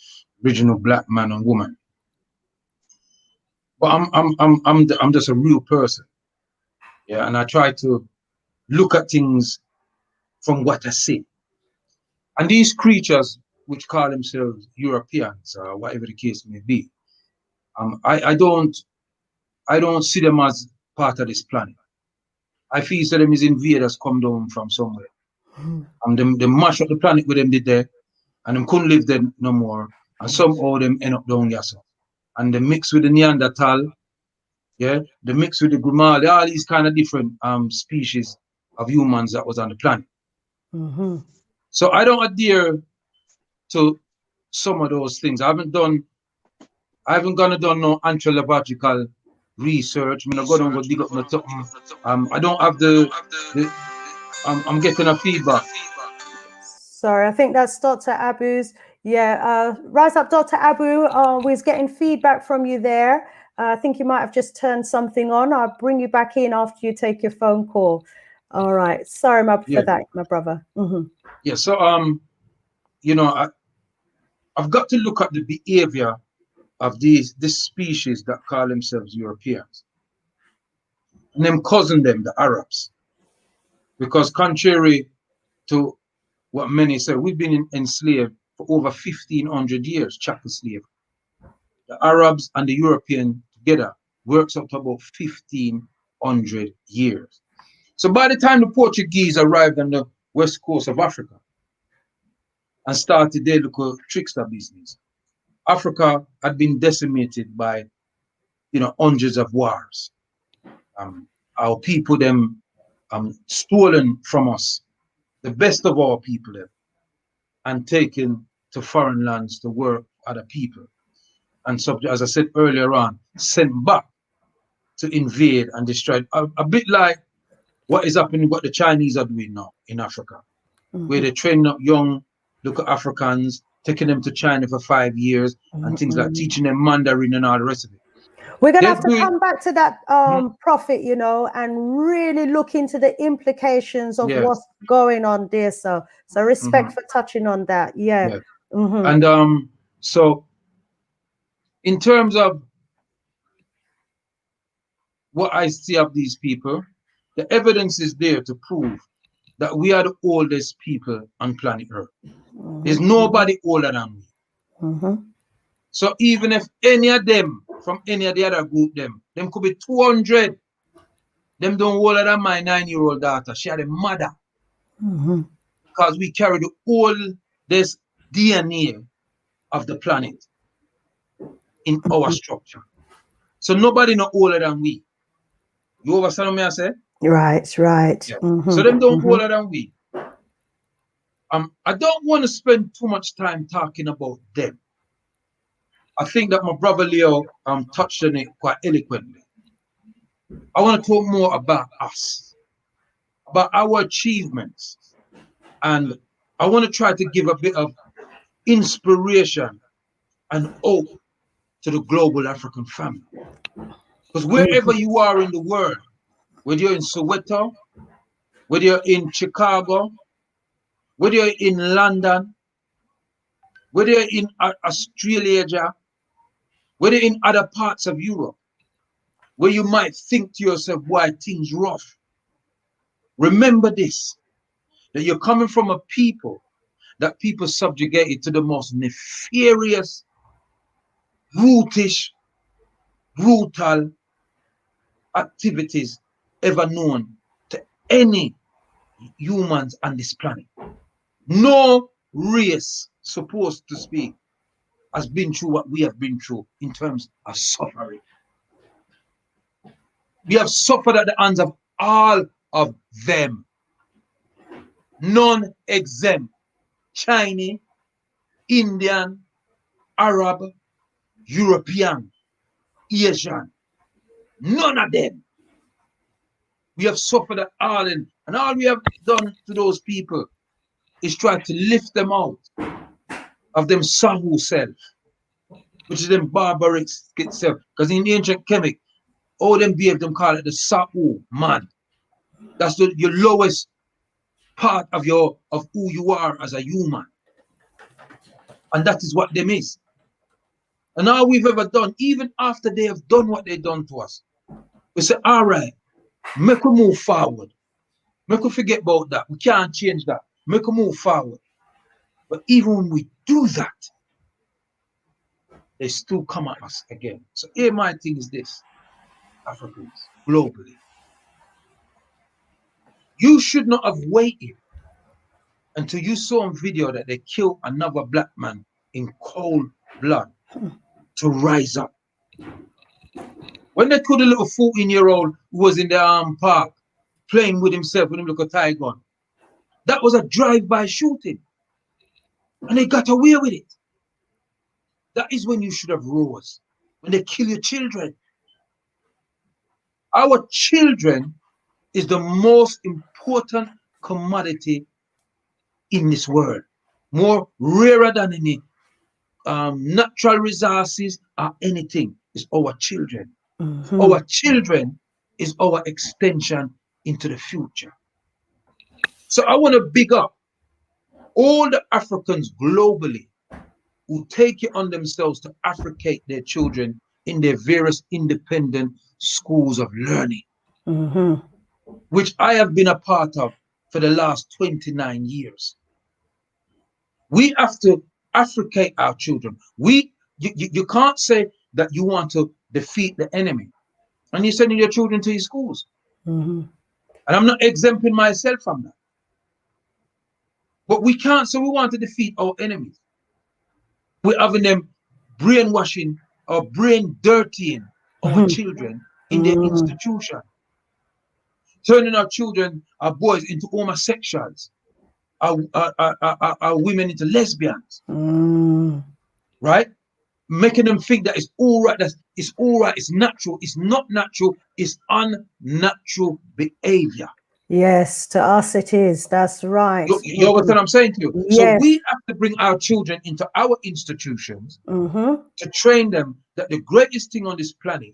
original black man and woman. But I'm just a real person. Yeah, and I try to look at things from what I see. And these creatures, which call themselves Europeans, or whatever the case may be, I don't see them as part of this planet. I feel that them is invaders come down from somewhere. And they mash up the planet with them did there, and them couldn't live there no more. And somehow them end up down there. And they mix with the Neanderthal, yeah, they mix with the Grimaldi, all these kind of different species of humans that was on the planet. So I don't adhere to some of those things. I haven't done no anthropological research. I'm not going to go dig up my something. I don't have I'm getting a feedback. Sorry, I think that's Dr. Abu's. Yeah, rise up, Dr. Abu. We're getting feedback from you there. I think you might have just turned something on. I'll bring you back in after you take your phone call. All right. Sorry for that, my brother. Mm-hmm. Yeah. So you know, I've got to look at the behavior of this species that call themselves Europeans, and them cousin them, the Arabs, because contrary to what many say, we've been enslaved for over 1,500 years, chattel slave. The Arabs and the European together works up to about 1,500 years. So by the time the Portuguese arrived on the west coast of Africa and started their little trickster business, Africa had been decimated by, you know, hundreds of wars. Our people them stolen from us, the best of our people them, and taken to foreign lands to work for other people. And so, as I said earlier on, sent back to invade and destroy. A bit like what is happening, what the Chinese are doing now in Africa, where they're training up young local Africans, taking them to China for 5 years, and things like teaching them Mandarin and all the rest of it. We're going to have to come back to that, Prophet, you know, and really look into the implications of what's going on there. So respect for touching on that. Yeah. And so in terms of what I see of these people, the evidence is there to prove that we are the oldest people on planet Earth. There's nobody older than we. So even if any of them from any of the other group, them could be 200, them don't older than my 9-year-old daughter. She had a mother. Because we carry the oldest DNA of the planet in our structure. So nobody no older than we. You understand what I say? Right. Yeah. So them don't older than we. I don't want to spend too much time talking about them. I think that my brother Leo touched on it quite eloquently. I want to talk more about us, about our achievements, and I want to try to give a bit of inspiration and hope to the global African family. Because wherever you are in the world, whether you're in Soweto, whether you're in Chicago, whether you're in London, whether you're in Australia, whether you're in other parts of Europe, where you might think to yourself, why things rough. Remember this, that you're coming from a people that people subjugated to the most nefarious, brutish, brutal activities ever known to any humans on this planet. No race, supposed to speak, has been through what we have been through in terms of suffering. We have suffered at the hands of all of them. None exempt. Chinese, Indian, Arab, European, Asian. None of them. We have suffered at all, and all we have done to those people is try to lift them out of them Sahu self, which is them barbaric self. Because in ancient Kemet, all them behave, them call it the Sahu man. That's your lowest part of who you are as a human. And that is what them is. And all we've ever done, even after they have done what they've done to us, we say, all right, make we move forward. Make we forget about that. We can't change that. Make we move forward. But even when we do that, they still come at us again. So here my thing is this, Africans, globally. You should not have waited until you saw on video that they killed another black man in cold blood to rise up. When they killed a little 14-year-old who was in the park playing with himself with him like a tie gun, that was a drive-by shooting. And they got away with it. That is when you should have rose. When they kill your children. Our children is the most important commodity in this world. More rarer than any natural resources or anything is our children. Our children is our extension into the future. So I want to big up all the Africans globally who take it on themselves to Africate their children in their various independent schools of learning, which I have been a part of for the last 29 years. We have to Africate our children. You can't say that you want to defeat the enemy and you're sending your children to these schools. And I'm not exempting myself from that. But we can't say we want to defeat our enemies. We're having them brainwashing or brain dirtying our children in their institution, turning our children, our boys into homosexuals, our women into lesbians, right? Making them think that it's all right, that it's all right, it's natural. It's not natural, it's unnatural behavior. Yes, to us it is. That's right. You know what I'm saying to you? Yes. So we have to bring our children into our institutions to train them that the greatest thing on this planet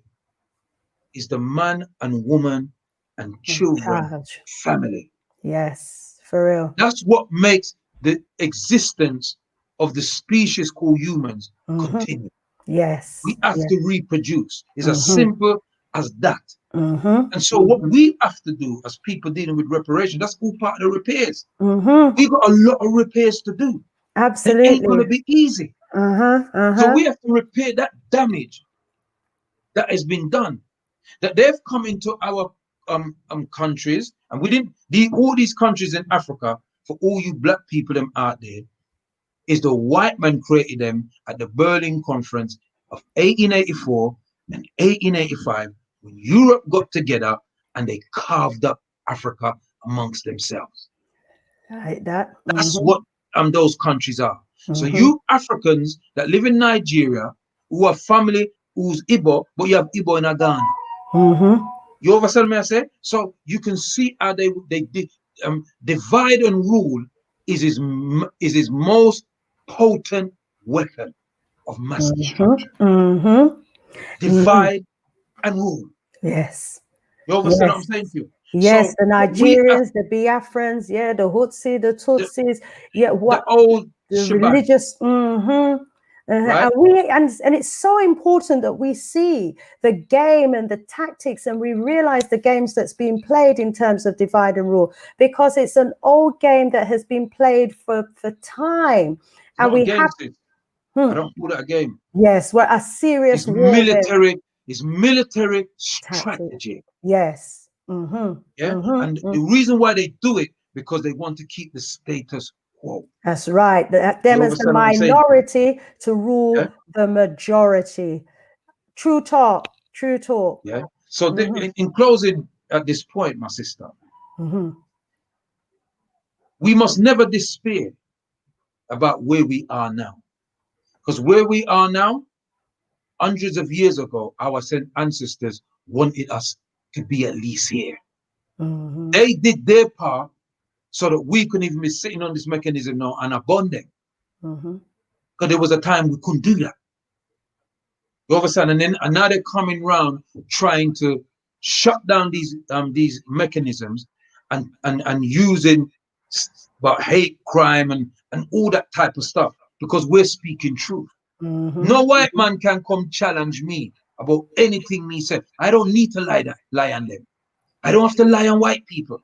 is the man and woman and children, family. Yes, for real. That's what makes the existence of the species called humans continue. Yes. We have to reproduce. It's as simple as that. And so what we have to do as people dealing with reparation, that's all part of the repairs. We've got a lot of repairs to do. Absolutely. It ain't going to be easy. So we have to repair that damage that has been done. That they've come into our countries, and we didn't, all these countries in Africa, for all you black people them out there, is the white man created them at the Berlin Conference of 1884 and 1885, when Europe got together and they carved up Africa amongst themselves. Like that. That's what those countries are. So you Africans that live in Nigeria, who have family who's Igbo, but you have Igbo in Ghana. You understand me? I say? So you can see how they divide and rule is his most potent weapon of mass destruction. Divide and rule. Yes. You understand what I'm saying to you? Yes, so the Nigerians, the Biafrans, the Hutsi, the Tutsis, what the old the religious, right? and it's so important that we see the game and the tactics, and we realize the games that's being played in terms of divide and rule, because it's an old game that has been played for time, and we have. I don't call it a game. Yes, we're a serious military. It's military strategy. Yes. And the reason why they do it, because they want to keep the status quo. That's right. Them as the minority to rule the majority. True talk. True talk. Yeah. So in closing, at this point, my sister, we must never despair about where we are now, because where we are now, hundreds of years ago, our ancestors wanted us to be at least here. They did their part so that we couldn't even be sitting on this mechanism now and abandon. Because there was a time we couldn't do that. You understand? And now they're coming around trying to shut down these mechanisms and using about hate crime and all that type of stuff, because we're speaking truth. No white man can come challenge me about anything me said. I don't need to lie on them. I don't have to lie on white people,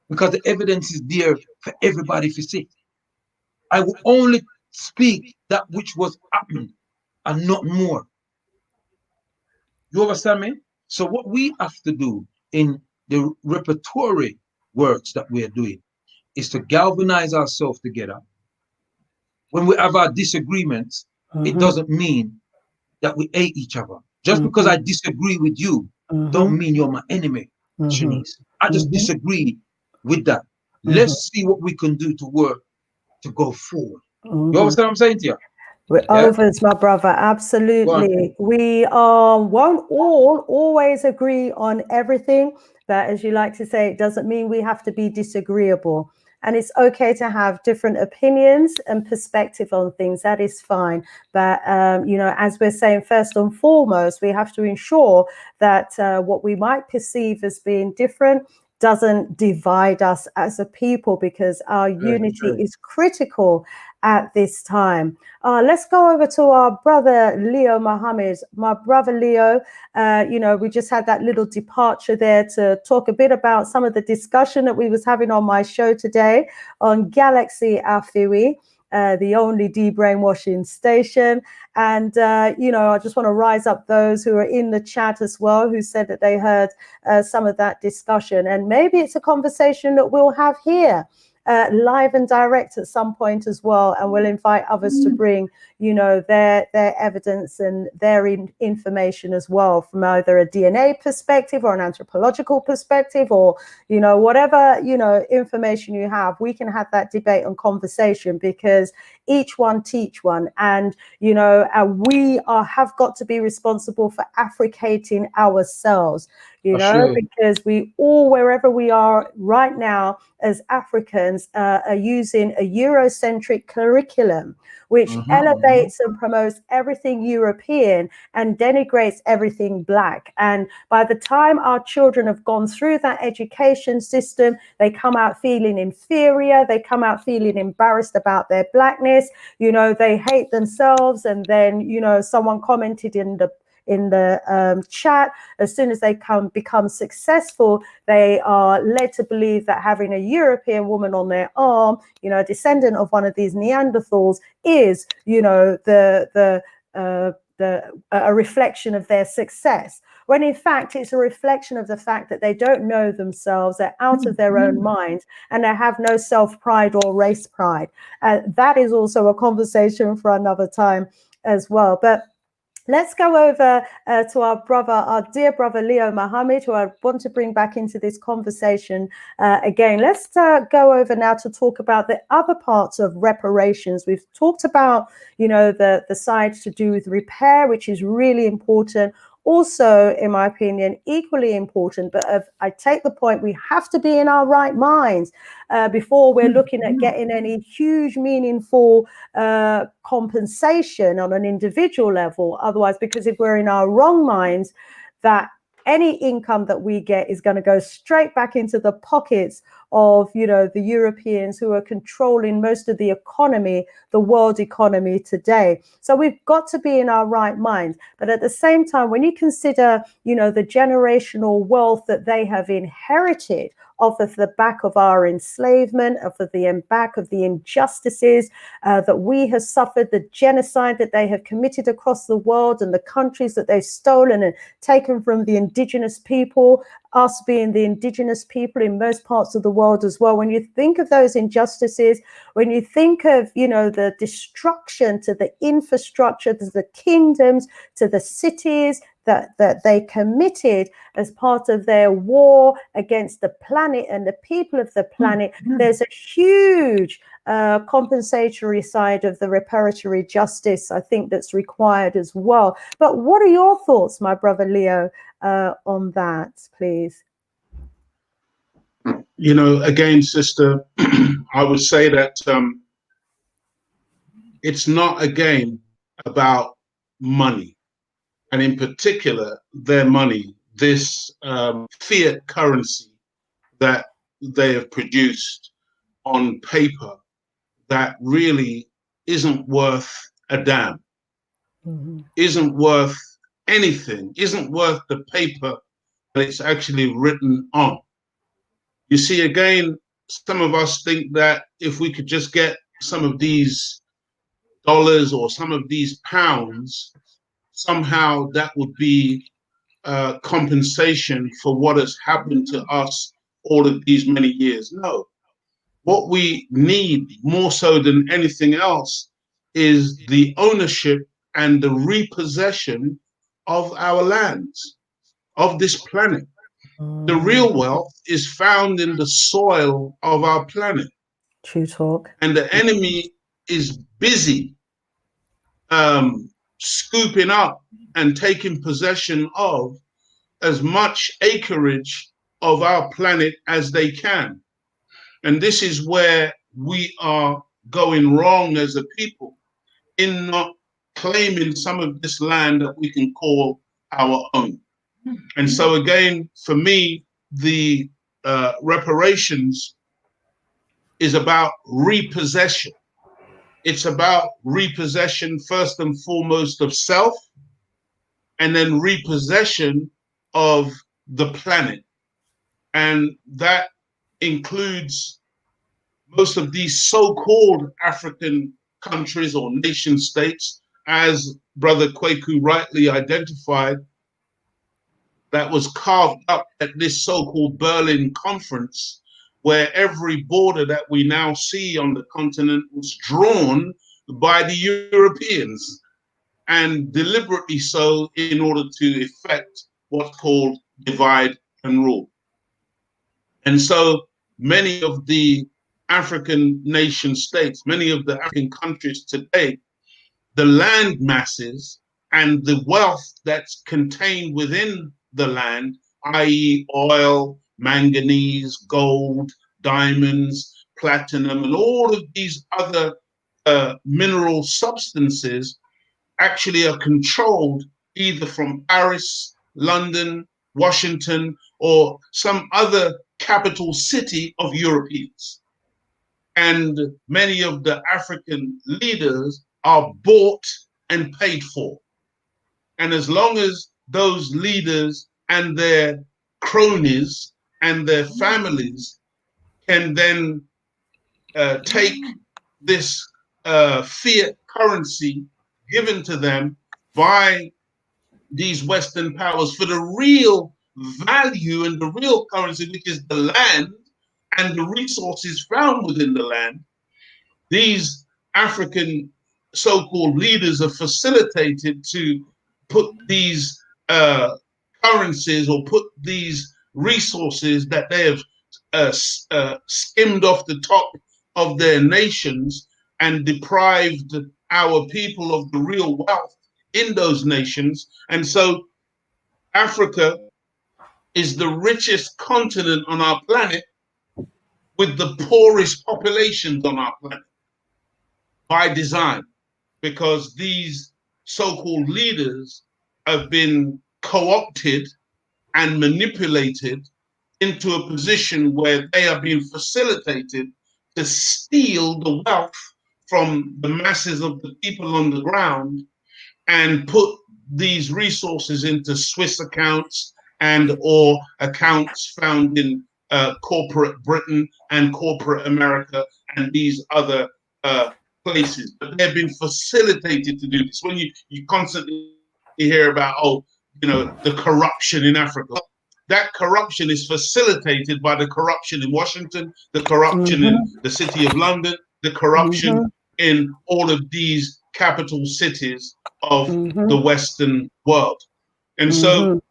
because the evidence is there for everybody to see. I will only speak that which was happening and not more. You understand me? So what we have to do in the repertory works that we are doing is to galvanize ourselves together. When we have our disagreements, it doesn't mean that we hate each other. Just because I disagree with you, don't mean you're my enemy, Shanice. I just disagree with that. Let's see what we can do to work to go forward. You understand what I'm saying to you? We're overs, my brother. Absolutely. We won't always agree on everything, but as you like to say, it doesn't mean we have to be disagreeable. And it's okay to have different opinions and perspective on things. That is fine. But, as we're saying, first and foremost, we have to ensure that what we might perceive as being different doesn't divide us as a people, because our unity is critical at this time. Let's go over to our brother Leo Mohammed. My brother Leo, you know, we just had that little departure there to talk a bit about some of the discussion that we was having on my show today on Galaxy Afiwi, the only de-brainwashing station. And, you know, I just want to rise up those who are in the chat as well, who said that they heard some of that discussion. And maybe it's a conversation that we'll have here live and direct at some point as well. And we'll invite others to bring, you know, their evidence and their information as well, from either a DNA perspective or an anthropological perspective, or, you know, whatever, you know, information you have. We can have that debate and conversation, because each one teach one. And, you know, we have got to be responsible for Africating ourselves, you know, because we all, wherever we are right now as Africans, are using a Eurocentric curriculum, which elevates and promotes everything European and denigrates everything Black. And by the time our children have gone through that education system, they come out feeling inferior, they come out feeling embarrassed about their Blackness, you know, they hate themselves. And then, you know, someone commented in the chat, as soon as they become successful, they are led to believe that having a European woman on their arm, you know, a descendant of one of these Neanderthals, is, you know, a reflection of their success, when in fact it's a reflection of the fact that they don't know themselves, they're out of their own minds, and they have no self-pride or race pride. That is also a conversation for another time as well. But let's go over to our dear brother Leo Mohammed, who I want to bring back into this conversation again. Let's go over now to talk about the other parts of reparations. We've talked about, you know, the side to do with repair, which is really important. Also, in my opinion, equally important, but I take the point, we have to be in our right minds before we're looking at getting any huge, meaningful compensation on an individual level. Otherwise, because if we're in our wrong minds, that any income that we get is going to go straight back into the pockets of, you know, the Europeans who are controlling most of the economy, the world economy today. So we've got to be in our right mind. But at the same time, when you consider, you know, the generational wealth that they have inherited off of the back of our enslavement, off of the back of the injustices that we have suffered, the genocide that they have committed across the world, and the countries that they've stolen and taken from the indigenous people, us being the indigenous people in most parts of the world as well. When you think of those injustices, when you think of, you know, the destruction to the infrastructure, to the kingdoms, to the cities that they committed as part of their war against the planet and the people of the planet, there's a huge compensatory side of the reparatory justice, I think, that's required as well. But what are your thoughts, my brother Leo, on that, please? You know, again, sister, I would say that it's not, again, about money, and in particular, their money, this fiat currency that they have produced on paper that really isn't worth a damn, isn't worth anything, isn't worth the paper that it's actually written on. You see, again, some of us think that if we could just get some of these dollars or some of these pounds, somehow that would be compensation for what has happened to us all of these many years. No. What we need more so than anything else is the ownership and the repossession of our lands, of this planet. The real wealth is found in the soil of our planet. True talk. And the enemy is busy scooping up and taking possession of as much acreage of our planet as they can. And this is where we are going wrong as a people, in not claiming some of this land that we can call our own. And so again, for me, the reparations is about repossession. It's about repossession first and foremost of self, and then repossession of the planet. And that includes most of these so-called African countries or nation states, as Brother Kwaku rightly identified, that was carved up at this so-called Berlin conference, where every border that we now see on the continent was drawn by the Europeans, and deliberately so in order to effect what's called divide and rule. And so many of the African nation states, many of the African countries today, the land masses and the wealth that's contained within the land, i.e. oil, manganese, gold, diamonds, platinum, and all of these other mineral substances actually are controlled either from Paris, London, Washington, or some other capital city of Europeans. And many of the African leaders are bought and paid for. And as long as those leaders and their cronies and their families can then take this fiat currency given to them by these Western powers for the real value and the real currency, which is the land and the resources found within the land, these African so-called leaders are facilitated to put these currencies or put these resources that they have skimmed off the top of their nations and deprived our people of the real wealth in those nations. And so Africa is the richest continent on our planet with the poorest populations on our planet by design, because these so-called leaders have been co-opted and manipulated into a position where they are being facilitated to steal the wealth from the masses of the people on the ground and put these resources into Swiss accounts and or accounts found in corporate Britain and corporate America and these other places. But they've been facilitated to do this. When you constantly hear about, oh, you know, the corruption in Africa, that corruption is facilitated by the corruption in Washington, the corruption in the city of London, the corruption in all of these capital cities of the Western world. And so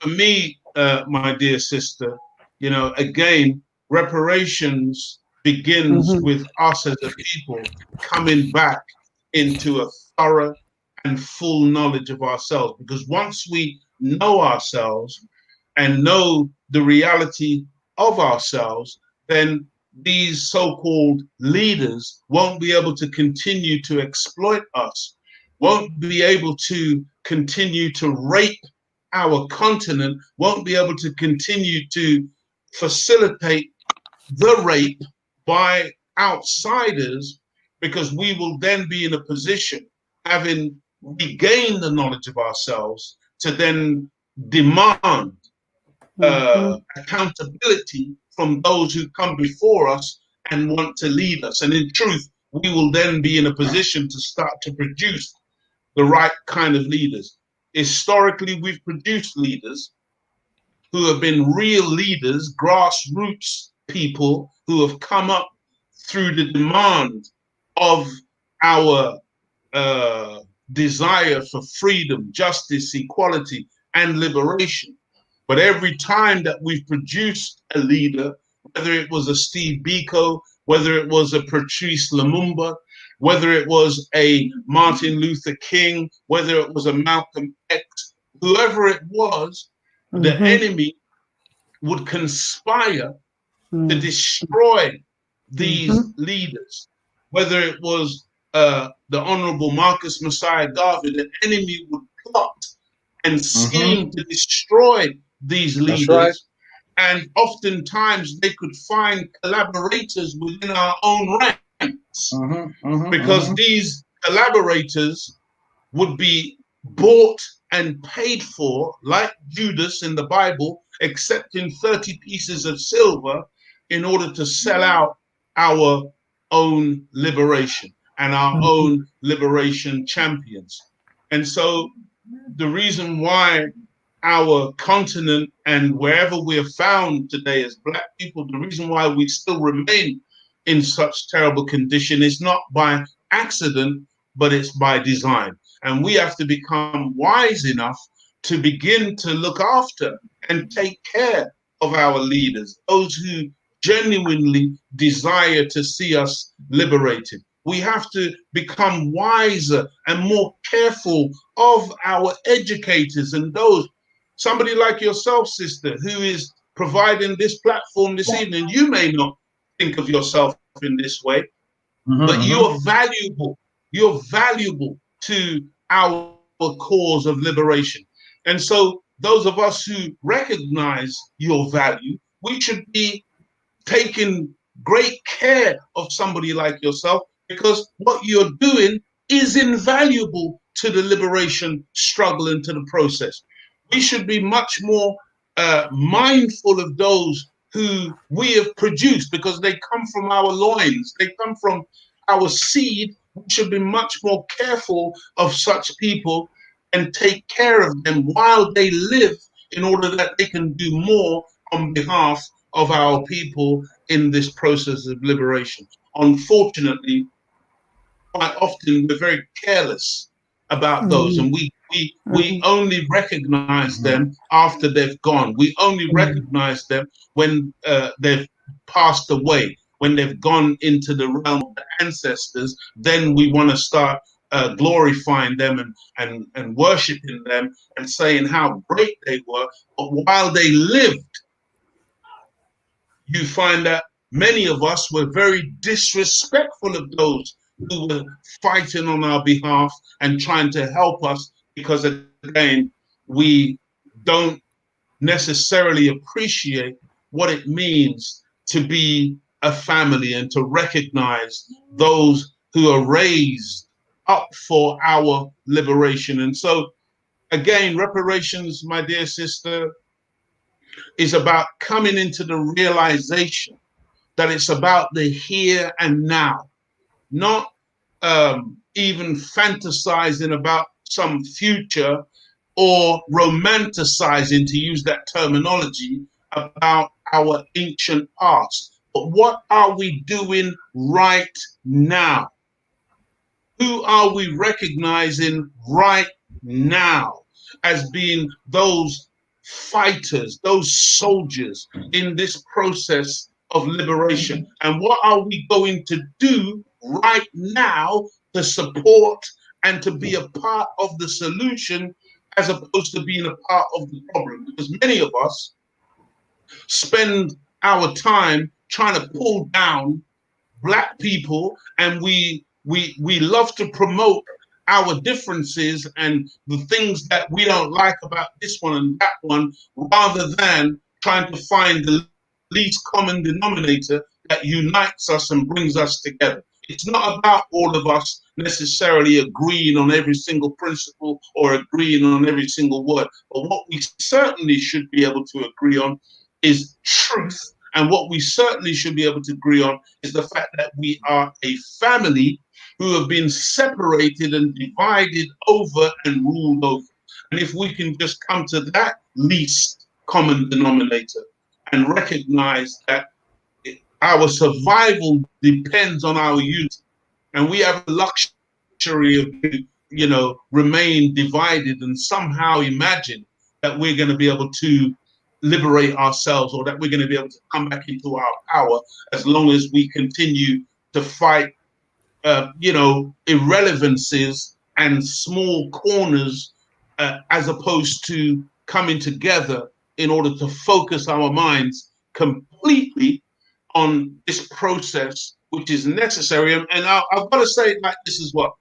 for me, my dear sister, you know, again, reparations begins with us as a people coming back into a thorough and full knowledge of ourselves. Because once we know ourselves and know the reality of ourselves, then these so-called leaders won't be able to continue to exploit us, won't be able to continue to rape our continent, won't be able to continue to facilitate the rape by outsiders, because we will then be in a position, having regained the knowledge of ourselves, to then demand accountability from those who come before us and want to lead us. And in truth, we will then be in a position to start to produce the right kind of leaders. Historically, we've produced leaders who have been real leaders, grassroots people who have come up through the demand of our desire for freedom, justice, equality, and liberation. But every time that we've produced a leader, whether it was a Steve Biko, whether it was a Patrice Lumumba, whether it was a Martin Luther King, whether it was a Malcolm X, whoever it was, the enemy would conspire to destroy these leaders. Whether it was the Honorable Marcus Messiah Garvey, the enemy would plot and scheme to destroy these leaders. Right. And oftentimes they could find collaborators within our own ranks, because these collaborators would be bought and paid for, like Judas in the Bible, accepting 30 pieces of silver in order to sell out our own liberation and our own liberation champions. And so the reason why our continent and wherever we're found today as Black people, the reason why we still remain in such terrible condition is not by accident, but it's by design. And we have to become wise enough to begin to look after and take care of our leaders, those who genuinely desire to see us liberated. We have to become wiser and more careful of our educators and those, somebody like yourself, sister, who is providing this platform this evening. You may not think of yourself in this way, but you're valuable. You're valuable to our cause of liberation. And so those of us who recognize your value, we should be taking great care of somebody like yourself, because what you're doing is invaluable to the liberation struggle and to the process. We should be much more mindful of those who we have produced, because they come from our loins, they come from our seed. We should be much more careful of such people and take care of them while they live, in order that they can do more on behalf of our people in this process of liberation. Unfortunately, quite often we're very careless about those, and we only recognize them after they've gone. We only recognize them when they've passed away, when they've gone into the realm of the ancestors. Then we want to start glorifying them and worshiping them and saying how great they were. But while they lived, you find that many of us were very disrespectful of those who were fighting on our behalf and trying to help us, because again, we don't necessarily appreciate what it means to be a family and to recognize those who are raised up for our liberation. And so again, reparations, my dear sister, is about coming into the realization that it's about the here and now, not even fantasizing about some future or romanticizing, to use that terminology, about our ancient past. But what are we doing right now? Who are we recognizing right now as being those fighters, those soldiers in this process of liberation? And what are we going to do right now to support and to be a part of the solution, as opposed to being a part of the problem? Because many of us spend our time trying to pull down Black people, and we love to promote our differences and the things that we don't like about this one and that one, rather than trying to find the least common denominator that unites us and brings us together. It's not about all of us necessarily agreeing on every single principle or agreeing on every single word, but what we certainly should be able to agree on is truth. And what we certainly should be able to agree on is the fact that we are a family who have been separated and divided over and ruled over. And if we can just come to that least common denominator and recognize that our survival depends on our unity, and we have the luxury of, remain divided and somehow imagine that we're going to be able to liberate ourselves, or that we're going to be able to come back into our power, as long as we continue to fight irrelevancies and small corners, as opposed to coming together in order to focus our minds completely on this process, which is necessary. And I've got to say it like this as well,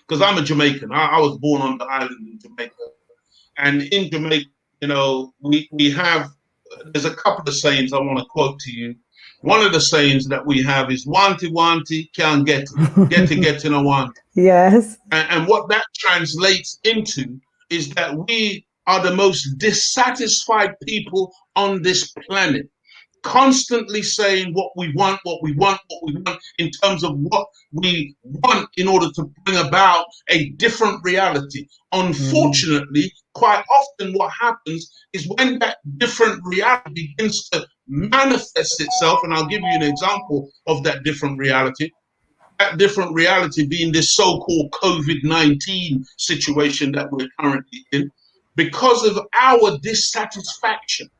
because I'm a Jamaican. I was born on the island in Jamaica, and in Jamaica, we have there's a couple of sayings I want to quote to you. One of the sayings that we have is "wanty wanty can't get it, get no want." Yes. And what that translates into is that we are the most dissatisfied people on this planet, constantly saying what we want, what we want, what we want, in terms of what we want in order to bring about a different reality. Unfortunately, quite often what happens is when that different reality begins to manifest itself, and I'll give you an example of that different reality. That different reality being this so-called COVID-19 situation that we're currently in, because of our dissatisfaction,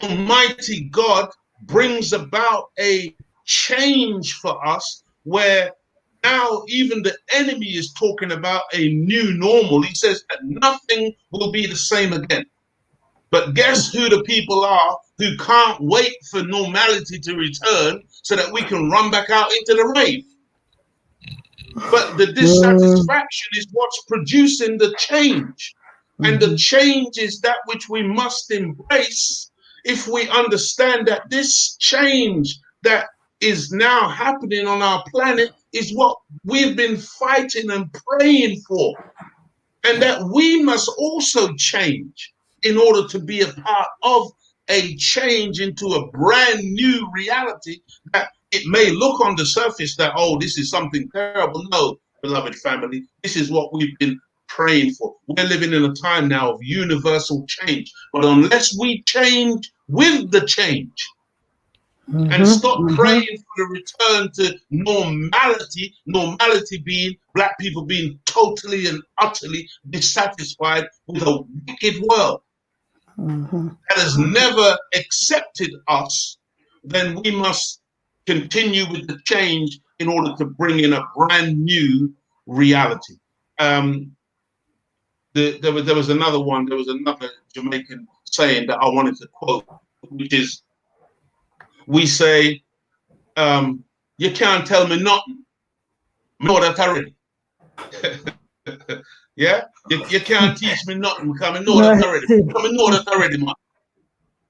Almighty God brings about a change for us where now even the enemy is talking about a new normal. He says that nothing will be the same again. But guess who the people are who can't wait for normality to return so that we can run back out into the rave? But the dissatisfaction is what's producing the change. And the change is that which we must embrace if we understand that this change that is now happening on our planet is what we've been fighting and praying for. And that we must also change in order to be a part of a change into a brand new reality that it may look on the surface that, oh, this is something terrible. No, beloved family, this is what we've been praying for. We're living in a time now of universal change. But unless we change with the change and stop praying for the return to normality, normality being black people being totally and utterly dissatisfied with a wicked world that has never accepted us, then we must continue with the change in order to bring in a brand new reality. There was another one, there was another Jamaican saying that I wanted to quote, which is, we say, you can't tell me nothing. Know that already. Yeah? You can't teach me nothing because I know that already. I know that already, man.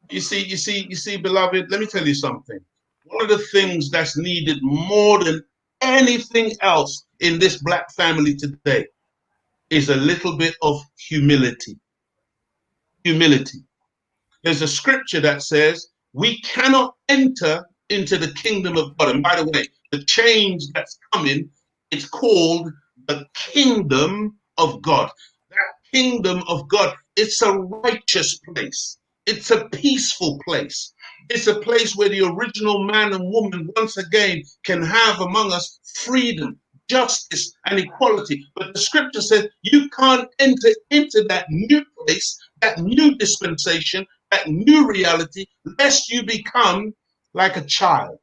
You see, beloved, let me tell you something. One of the things that's needed more than anything else in this black family today is a little bit of humility. Humility. There's a scripture that says we cannot enter into the kingdom of God. And by the way, the change that's coming, it's called the kingdom of God. That kingdom of God, it's a righteous place. It's a peaceful place. It's a place where the original man and woman once again can have among us freedom, justice, and equality. But the scripture says you can't enter into that new place, that new dispensation, that new reality, lest you become like a child.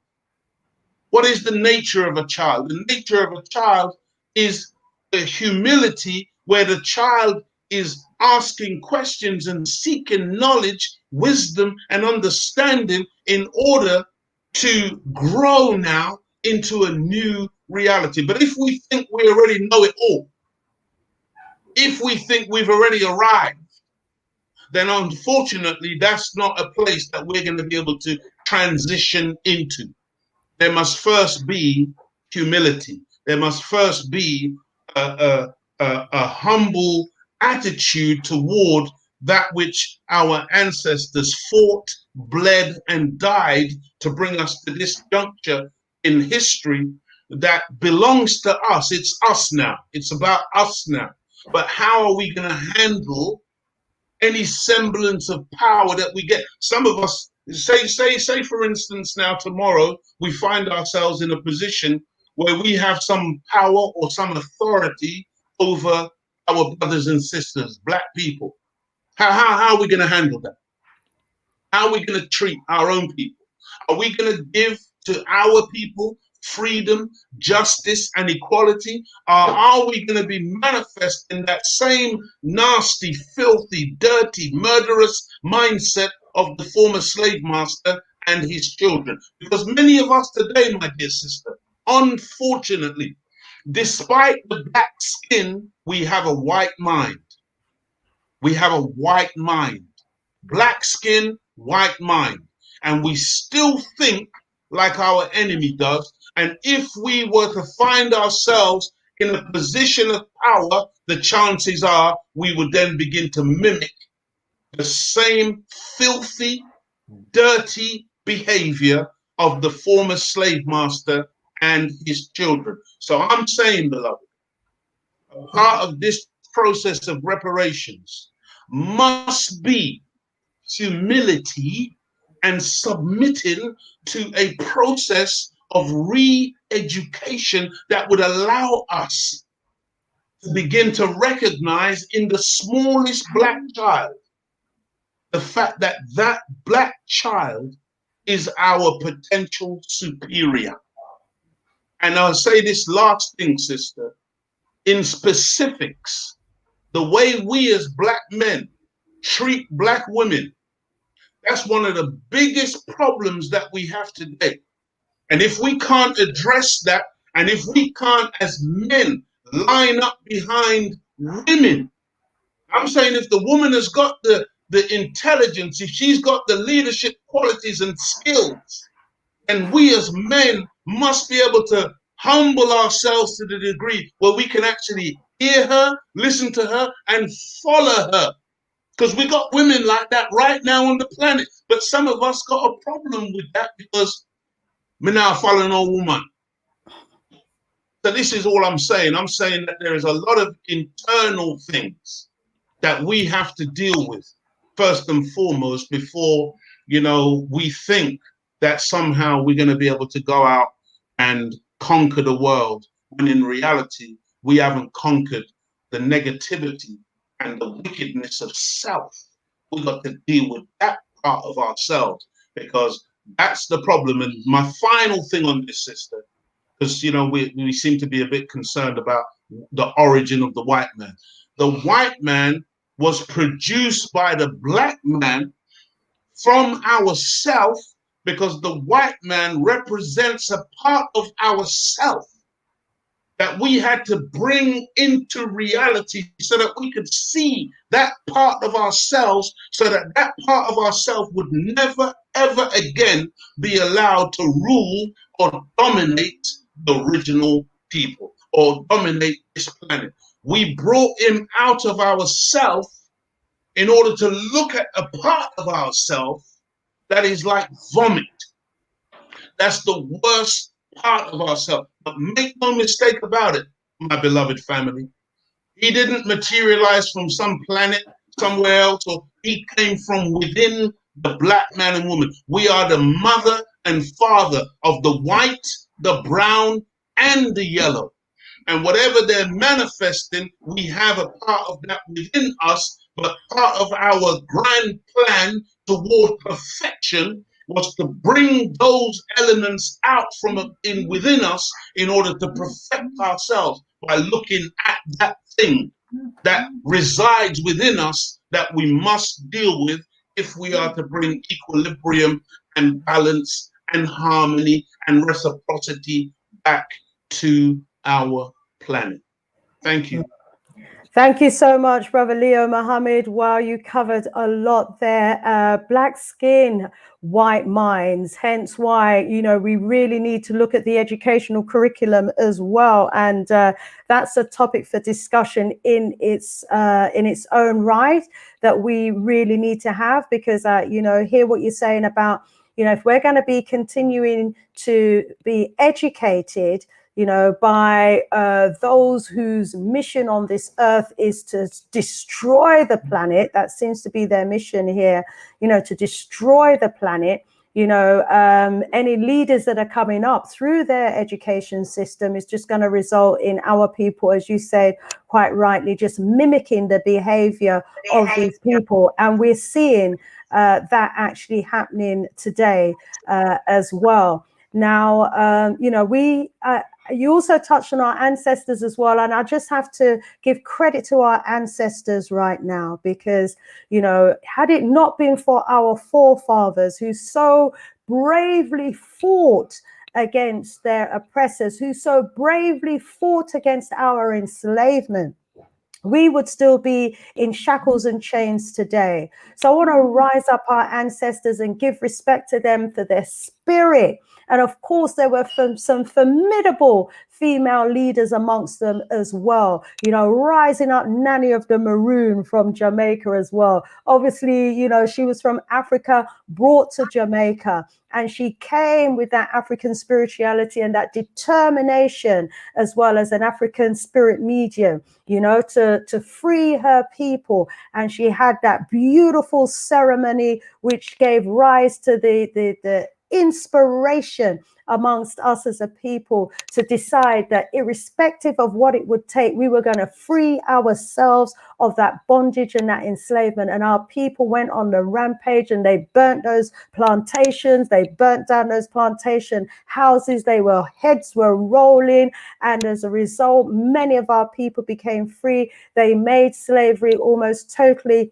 What is the nature of a child? The nature of a child is the humility where the child is asking questions and seeking knowledge, wisdom, and understanding in order to grow now into a new reality. But if we think we already know it all, if we think we've already arrived, then unfortunately, that's not a place that we're going to be able to transition into. There must first be humility. There must first be a humble attitude toward that which our ancestors fought, bled, and died to bring us to this juncture in history that belongs to us. It's us now. It's about us now. But how are we going to handle any semblance of power that we get? Some of us, say for instance, now tomorrow we find ourselves in a position where we have some power or some authority over our brothers and sisters, black people. How are we going to handle that? How are we going to treat our own people? Are we going to give to our people freedom, justice, and equality? Are we going to be manifesting that same nasty, filthy, dirty, murderous mindset of the former slave master and his children? Because many of us today, my dear sister, unfortunately, despite the black skin, we have a white mind. We have a white mind. Black skin, white mind, and we still think like our enemy does. And if we were to find ourselves in a position of power, the chances are we would then begin to mimic the same filthy, dirty behavior of the former slave master and his children. So I'm saying, beloved, a part of this process of reparations must be humility and submitting to a process of re-education that would allow us to begin to recognize in the smallest black child the fact that that black child is our potential superior. And I'll say this last thing, sister, in specifics, the way we as black men treat black women, that's one of the biggest problems that we have today. And if we can't address that, and if we can't as men line up behind women, I'm saying if the woman has got the intelligence, if she's got the leadership qualities and skills, then we as men must be able to humble ourselves to the degree where we can actually hear her, listen to her, and follow her. Because we got women like that right now on the planet. But some of us got a problem with that because we're now following a woman. So this is all I'm saying. I'm saying that there is a lot of internal things that we have to deal with first and foremost before, we think that somehow we're going to be able to go out and conquer the world, when in reality, we haven't conquered the negativity and the wickedness of self. We've got to deal with that part of ourselves, because that's the problem. And my final thing on this, sister, because, we seem to be a bit concerned about the origin of the white man. The white man was produced by the black man from ourself, because the white man represents a part of ourself that we had to bring into reality so that we could see that part of ourselves, so that that part of ourselves would never, ever again be allowed to rule or dominate the original people or dominate this planet. We brought him out of ourself in order to look at a part of ourselves that is like vomit. That's the worst part of ourselves. But make no mistake about it, my beloved family. He didn't materialize from some planet somewhere else, or he came from within the black man and woman. We are the mother and father of the white, the brown, and the yellow. And whatever they're manifesting, we have a part of that within us, but part of our grand plan toward perfection was to bring those elements out from within us in order to perfect ourselves by looking at that thing that resides within us that we must deal with if we are to bring equilibrium and balance and harmony and reciprocity back to our planet. Thank you. Thank you so much, Brother Leo Muhammad. Wow, you covered a lot there. Black skin, white minds, hence why, we really need to look at the educational curriculum as well. And that's a topic for discussion in its own right that we really need to have, because, hear what you're saying about, if we're going to be continuing to be educated, by those whose mission on this earth is to destroy the planet. That seems to be their mission here, to destroy the planet. Any leaders that are coming up through their education system is just going to result in our people, as you said quite rightly, just mimicking the behavior of these people. And we're seeing that actually happening today as well. Now, you also touched on our ancestors as well. And I just have to give credit to our ancestors right now, because, had it not been for our forefathers who so bravely fought against their oppressors, who so bravely fought against our enslavement, we would still be in shackles and chains today. So I want to rise up our ancestors and give respect to them for their spirit. And of course, there were some formidable female leaders amongst them as well, you know, rising up. Nanny of the Maroon from Jamaica as well. Obviously, you know, she was from Africa, brought to Jamaica, and she came with that African spirituality and that determination, as well as an African spirit medium, you know, to free her people. And she had that beautiful ceremony, which gave rise to the inspiration amongst us as a people to decide that irrespective of what it would take, we were going to free ourselves of that bondage and that enslavement. And our people went on the rampage and they burnt those plantations, they burnt down those plantation houses, heads were rolling, and as a result, many of our people became free. They made slavery almost totally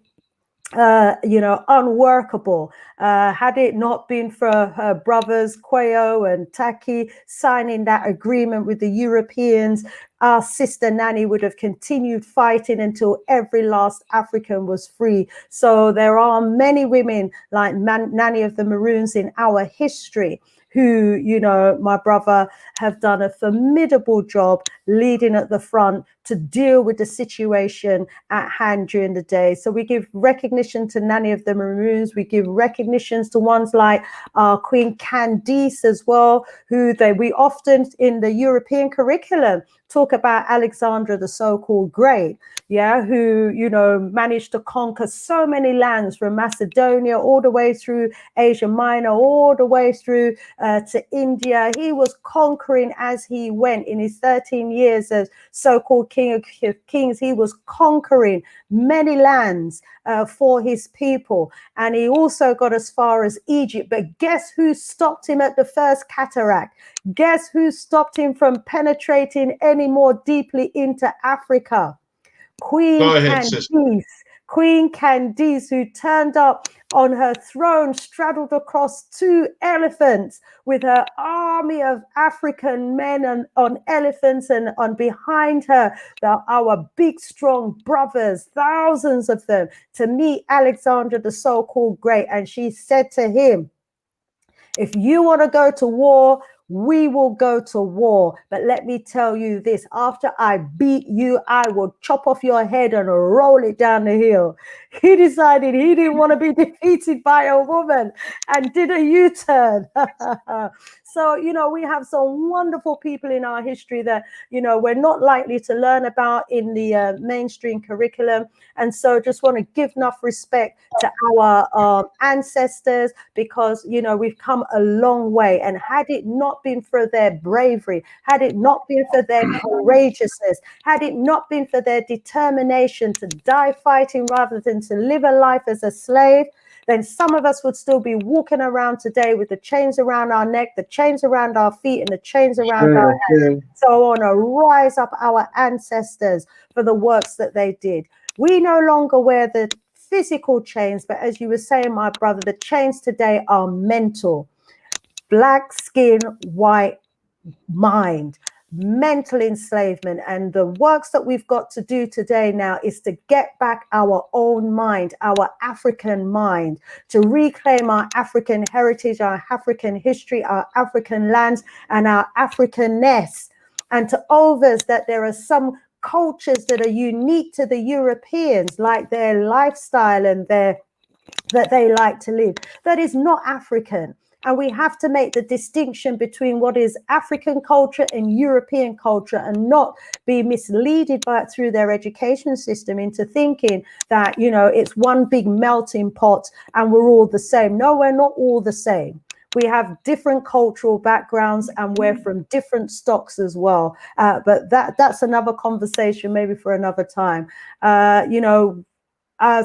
unworkable. Had it not been for her brothers Kwaku and Taki signing that agreement with the Europeans, our sister Nanny would have continued fighting until every last African was free. So there are many women like Nanny of the Maroons in our history who, you know, my brother, have done a formidable job leading at the front to deal with the situation at hand during the day. So we give recognition to Nanny of the Maroons. We give recognitions to ones like Queen Candice as well, we often in the European curriculum talk about Alexandra the so-called Great, who, you know, managed to conquer so many lands from Macedonia all the way through Asia Minor, all the way through to India. He was conquering as he went. In his 13 years as so-called King of Kings, he was conquering many lands for his people. And he also got as far as Egypt. But guess who stopped him at the first cataract? Guess who stopped him from penetrating any more deeply into Africa? Queen Candice. Queen Candice, who turned up on her throne, straddled across 2 elephants with her army of African men on elephants, and on behind her, our big, strong brothers, thousands of them, to meet Alexander the so-called Great. And she said to him, if you want to go to war, we will go to war. But let me tell you this, after I beat you, I will chop off your head and roll it down the hill. He decided he didn't want to be defeated by a woman and did a U-turn. So, you know, we have some wonderful people in our history that, you know, we're not likely to learn about in the mainstream curriculum. And so just want to give enough respect to our ancestors, because, you know, we've come a long way. And had it not been for their bravery, had it not been for their courageousness, had it not been for their determination to die fighting rather than to live a life as a slave, then some of us would still be walking around today with the chains around our neck, the chains around our feet, and the chains around our heads. So I want to rise up our ancestors for the works that they did. We no longer wear the physical chains, but as you were saying, my brother, the chains today are mental. Black skin, white mind, mental enslavement. And the works that we've got to do today now is to get back our own mind, our African mind, to reclaim our African heritage, our African history, our African lands, and our Africanness. And to overs that there are some cultures that are unique to the Europeans, like their lifestyle and that they like to live, that is not African. And we have to make the distinction between what is African culture and European culture, and not be misled through their education system into thinking that, you know, it's one big melting pot and we're all the same. No, we're not all the same. We have different cultural backgrounds and we're from different stocks as well. But that's another conversation, maybe for another time.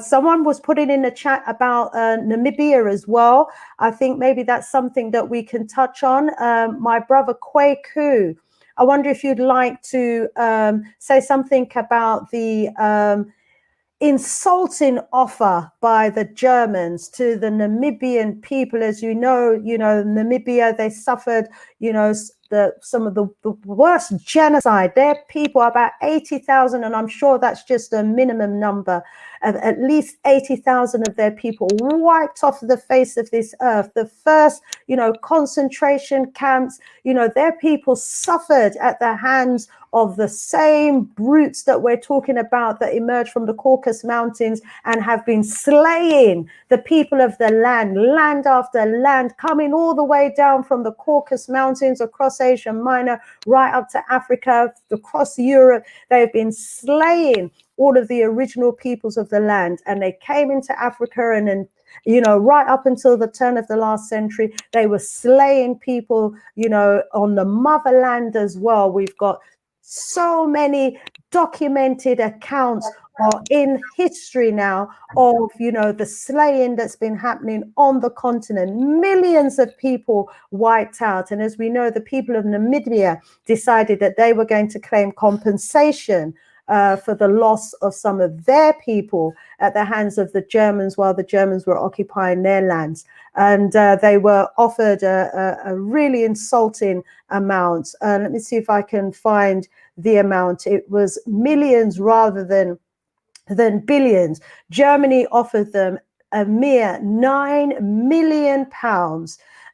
Someone was putting in the chat about Namibia as well. I think maybe that's something that we can touch on. My brother Kwaku, I wonder if you'd like to say something about the insulting offer by the Germans to the Namibian people. As you know, Namibia, they suffered, some of the worst genocide. Their people, about 80,000, and I'm sure that's just a minimum number, of at least 80,000 of their people wiped off the face of this earth. The first, concentration camps, their people suffered at the hands of the same brutes that we're talking about that emerged from the Caucasus Mountains and have been slaying the people of the land after land, coming all the way down from the Caucasus Mountains across Asia Minor, right up to Africa, across Europe. They've been slaying all of the original peoples of the land, and they came into Africa, and then right up until the turn of the last century, they were slaying people, on the motherland as well. We've got so many documented accounts in history now of, the slaying that's been happening on the continent. Millions of people wiped out. And as we know, the people of Namibia decided that they were going to claim compensation for the loss of some of their people at the hands of the Germans while the Germans were occupying their lands. And they were offered a really insulting amount. Let me see if I can find the amount. It was millions rather than billions. Germany offered them a mere £9 million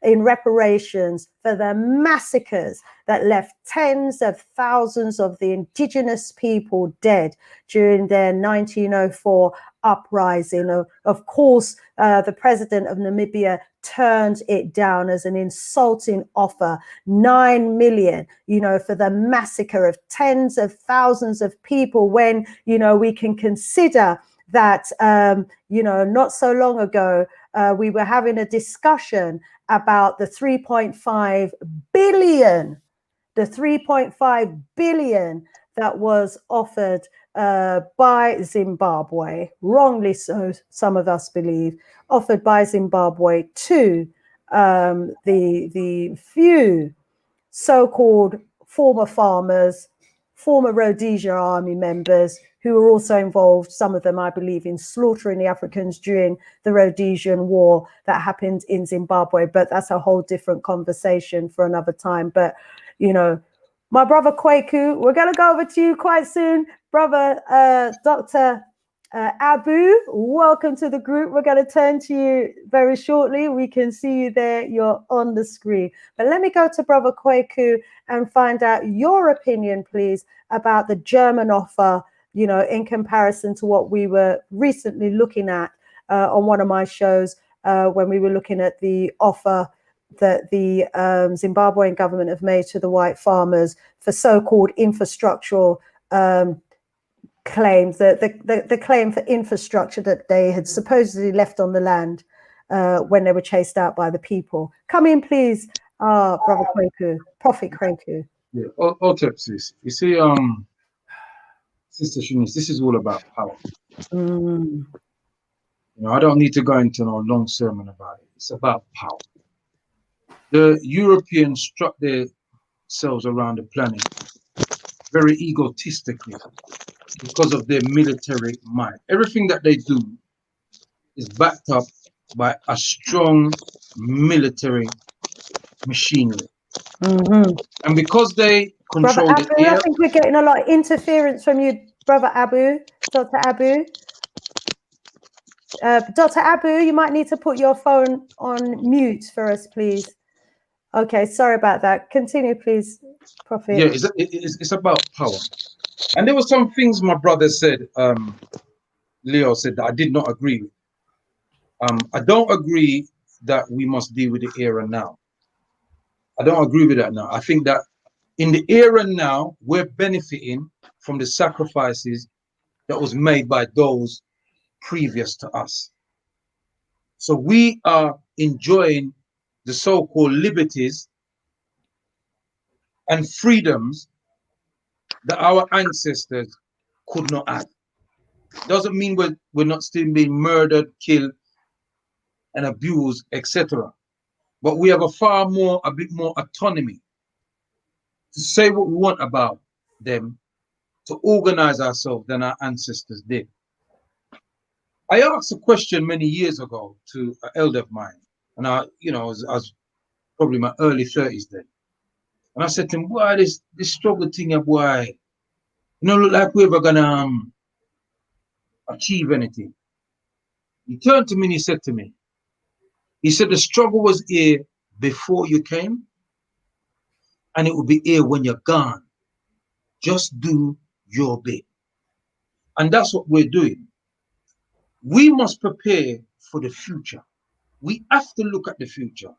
in reparations for the massacres that left tens of thousands of the indigenous people dead during their 1904 uprising. Of course, the president of Namibia turned it down as an insulting offer. 9 million, for the massacre of tens of thousands of people, when, we can consider that, not so long ago, we were having a discussion about the 3.5 billion that was offered by Zimbabwe, wrongly so, some of us believe, offered by Zimbabwe to the few so-called former farmers, former Rhodesia Army members who were also involved, some of them, I believe, in slaughtering the Africans during the Rhodesian War that happened in Zimbabwe. But that's a whole different conversation for another time. But, my brother Kwaku, we're going to go over to you quite soon. Brother Dr. Abu, welcome to the group. We're going to turn to you very shortly. We can see you there. You're on the screen. But let me go to Brother Kwaku and find out your opinion, please, about the German offer, in comparison to what we were recently looking at on one of my shows when we were looking at the offer that the Zimbabwean government have made to the white farmers for so-called infrastructural claims, the claim for infrastructure that they had supposedly left on the land when they were chased out by the people. Come in, please, Brother Kwaku, Prophet Kwaku. Yeah, autopsies. You see, Sister Shanice, this is all about power. I don't need to go into no long sermon about it. It's about power. The Europeans struck themselves around the planet very egotistically because of their military might. Everything that they do is backed up by a strong military machinery. And because they control Brother Abu, the air... I think we're getting a lot of interference from you, Brother Abu, Dr. Abu. Dr. Abu, you might need to put your phone on mute for us, please. Okay, sorry about that. Continue, please, Prophet. Yeah, it's about power. And there were some things my brother said, Leo said, that I did not agree with. I don't agree that we must deal with the era now. I don't agree with that now. I think that in the era now, we're benefiting from the sacrifices that was made by those previous to us. So we are enjoying the so-called liberties and freedoms that our ancestors could not have. Doesn't mean we're not still being murdered, killed, and abused, etc. But we have a bit more autonomy to say what we want about them, to organize ourselves than our ancestors did. I asked a question many years ago to an elder of mine, and I was probably my early 30s then. And I said to him, boy, this struggle thing, boy, you know, look like we're ever gonna achieve anything. He turned to me and he said to me, he said, the struggle was here before you came, and it will be here when you're gone. Just do your bit. And that's what we're doing. We must prepare for the future. We have to look at the future.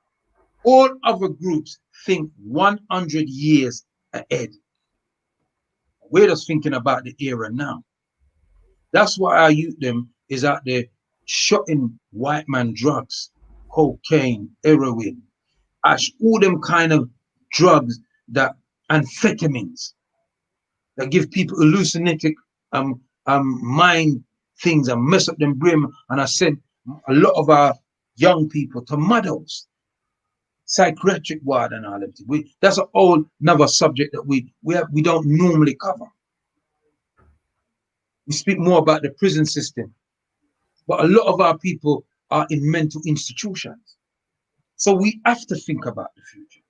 All other groups think 100 years ahead. We're just thinking about the era now. That's why our youth them is out there shotting white man drugs, cocaine, heroin, ash, all them kind of drugs, that amphetamines that give people hallucinating mind things and mess up them brain. And I sent a lot of our young people to models, psychiatric ward and all that. That's a whole another subject that we don't normally cover. We speak more about the prison system, but a lot of our people are in mental institutions. So we have to think about the future.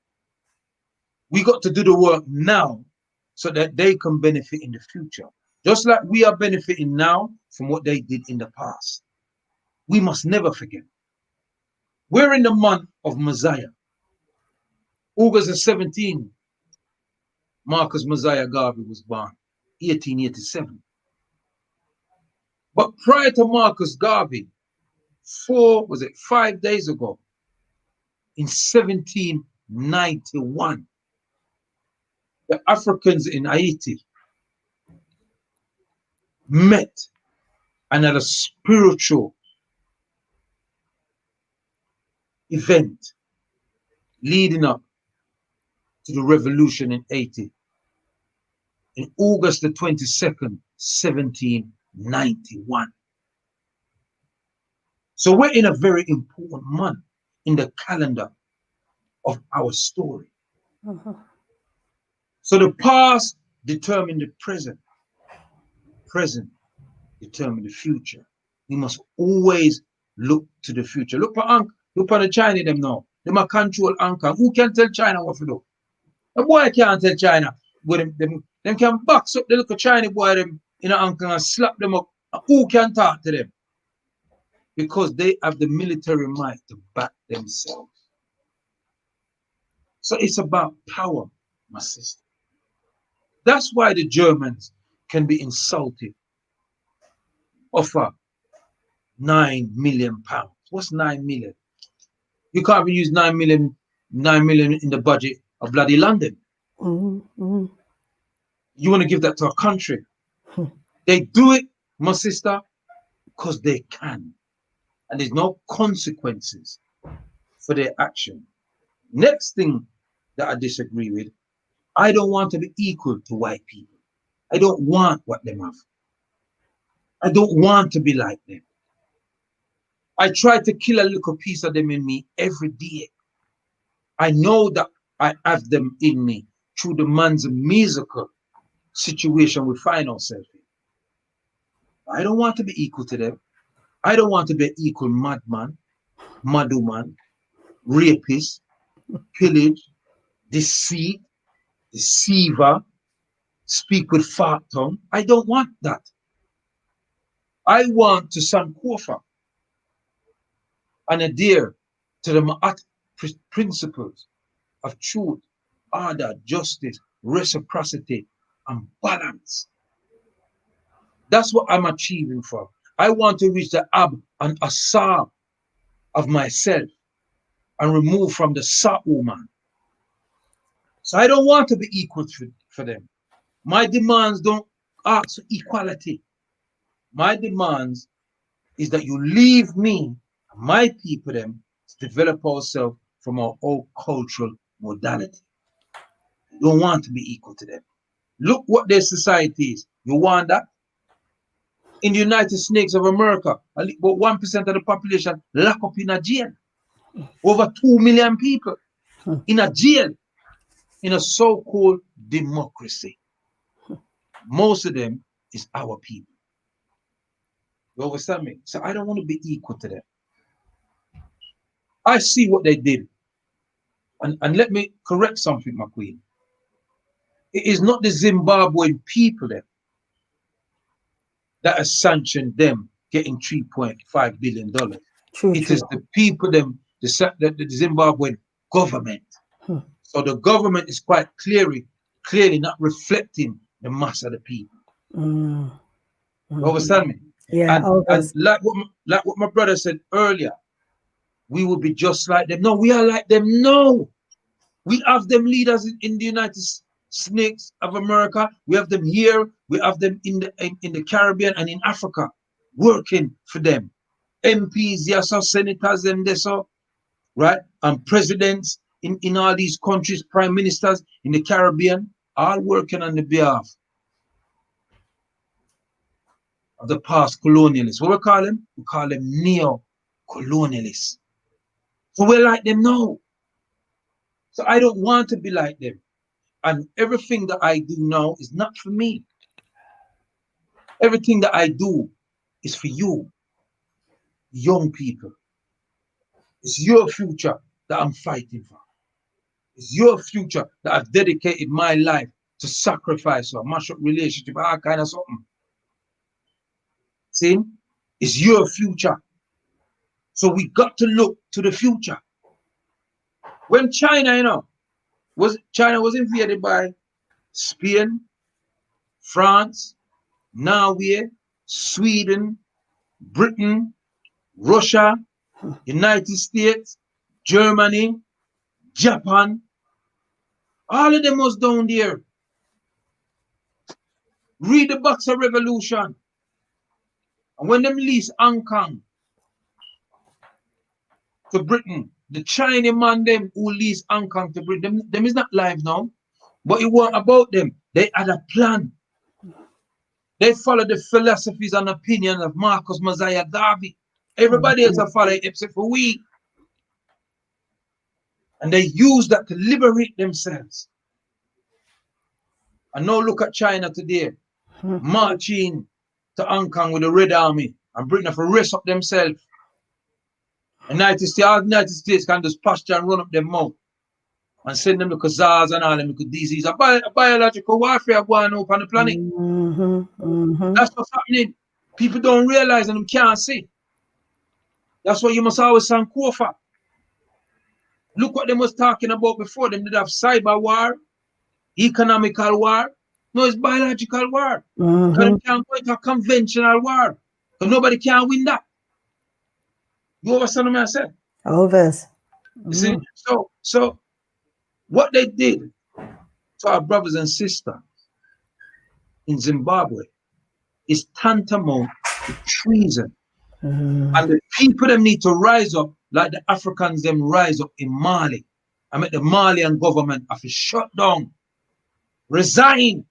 We got to do the work now so that they can benefit in the future. Just like we are benefiting now from what they did in the past. We must never forget. We're in the month of Messiah. August the 17th, Marcus Messiah Garvey was born, 1887. But prior to Marcus Garvey, 5 days ago, in 1791, the Africans in Haiti met and had a spiritual event leading up to the revolution in Haiti in August the 22nd, 1791. So we're in a very important month in the calendar of our story. So the past determine the present. Present determine the future. We must always look to the future. Look for the China them now. They might control Anka. Who can tell China what to do? The boy can't tell China. With them can box up the little China boy them in an Anka and slap them up. Who can talk to them? Because they have the military might to back themselves. So it's about power, my sister. That's why the Germans can be insulted. Offer £9 million. What's 9 million? You can't even use 9 million in the budget of bloody London. You want to give that to a country. They do it, my sister, because they can. And there's no consequences for their action. Next thing that I disagree with, I don't want to be equal to white people. I don't want what them have. I don't want to be like them. I try to kill a little piece of them in me every day. I know that I have them in me through the man's musical situation we find ourselves in. I don't want to be equal to them. I don't want to be an equal madman, madwoman, rapist, pillage, deceit, deceiver, speak with fart tongue. I don't want that. I want to Sankofa and adhere to the Ma'at principles of truth, order, justice, reciprocity, and balance. That's what I'm achieving for. I want to reach the Ab and Asar of myself and remove from the Sa woman. So I don't want to be equal for them. My demands don't ask for equality. My demands is that you leave me, my people, them, to develop ourselves from our own cultural modality. I don't want to be equal to them. Look what their society is. You want that? In the United States of America, about 1% of the population lock up in a jail. Over 2 million people in a jail in a so-called democracy. Most of them is our people. You understand me? So I don't want to be equal to them. I see what they did. And let me correct something, my queen. It is not the Zimbabwean people that has sanctioned them getting $3.5 billion. It is the people, the Zimbabwean government. So the government is quite clearly not reflecting the mass of the people. You understand me? Yeah. And like what my brother said earlier, we will be just like them. No, we are like them. No, we have them leaders in the United States of America. We have them here. We have them in the Caribbean and in Africa, working for them. MPs, yes, so senators, them they so, right? And presidents in all these countries, prime ministers in the Caribbean, all working on the behalf of the past colonialists. What we call them? We call them neo-colonialists. So we're like them now. So I don't want to be like them. And everything that I do now is not for me. Everything that I do is for you, young people. It's your future that I'm fighting for. It's your future that I've dedicated my life to sacrifice or mash up relationship, all kind of something. See? It's your future. So we got to look to the future. When China, China was invaded by Spain, France, Norway, Sweden, Britain, Russia, United States, Germany, Japan, all of them was down there. Read the Boxer Revolution. And when them leased Hong Kong to Britain, the Chinese man them who leased Hong Kong to Britain, them is not live now. But it wasn't about them. They had a plan. They followed the philosophies and opinions of Marcus Mosiah Garvey. Everybody else have followed except for we. And they used that to liberate themselves. And now look at China today, marching to Hong Kong with the Red Army and Britain have to rest up themselves. And all the United States can just posture and run up their mouth and send them to SARS and all them disease. A biological warfare going on the planet. That's what's happening. People don't realize and them can't see. That's why you must always sound Kofa. Look what they was talking about before. Them did have cyber war, economical war. No, it's biological war. Because they can't go into a conventional war. Because nobody can win that. You understand what I said? You see? So what they did to our brothers and sisters in Zimbabwe is tantamount to treason. And the people them need to rise up like the Africans them rise up in Mali. I mean the Malian government have to shut down, resign,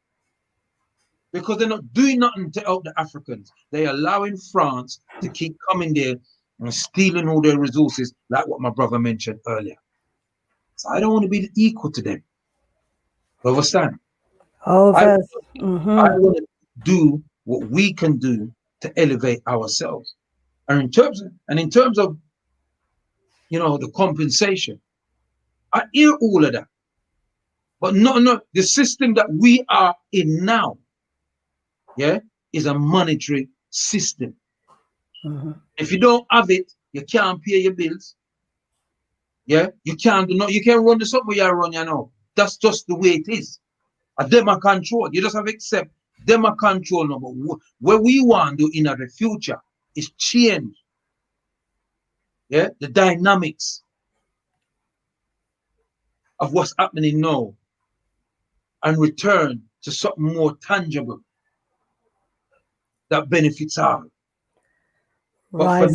because they're not doing nothing to help the Africans. They're allowing France to keep coming there and stealing all their resources, like what my brother mentioned earlier. So I don't want to be equal to them. You understand? I want to do what we can do to elevate ourselves. And in terms of the compensation, I hear all of that. But no, the system that we are in now, is a monetary system. If you don't have it, you can't pay your bills. You can't run the something you run, That's just the way it is. Them are control. You just have to accept them are control now. But what we want to do in the future is change. The dynamics of what's happening now and return to something more tangible that benefits all. But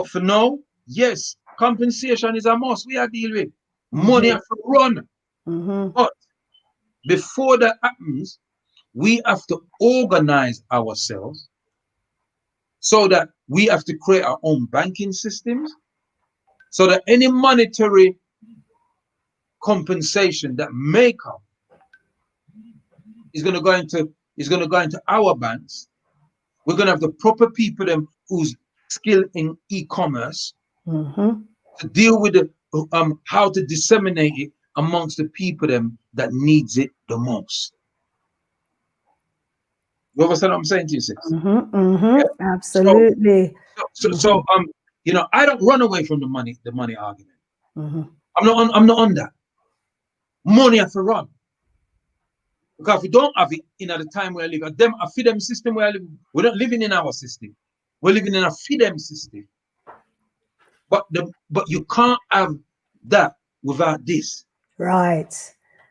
for now, yes, compensation is a must. We are dealing with money have to run. But before that happens, we have to organize ourselves so that we have to create our own banking systems, so that any monetary compensation that may come is going to go into our banks. We're going to have the proper people them who's skilled in e-commerce to deal with the how to disseminate it amongst the people them that needs it the most. You understand what I'm saying to you, sis? Yeah? Absolutely. So you know, I don't run away from the money argument. I'm not on that. Money have to run. Because if we don't have it in the time where I live, a freedom system where I live, we're not living in our system. We're living in a freedom system. But you can't have that without this. Right.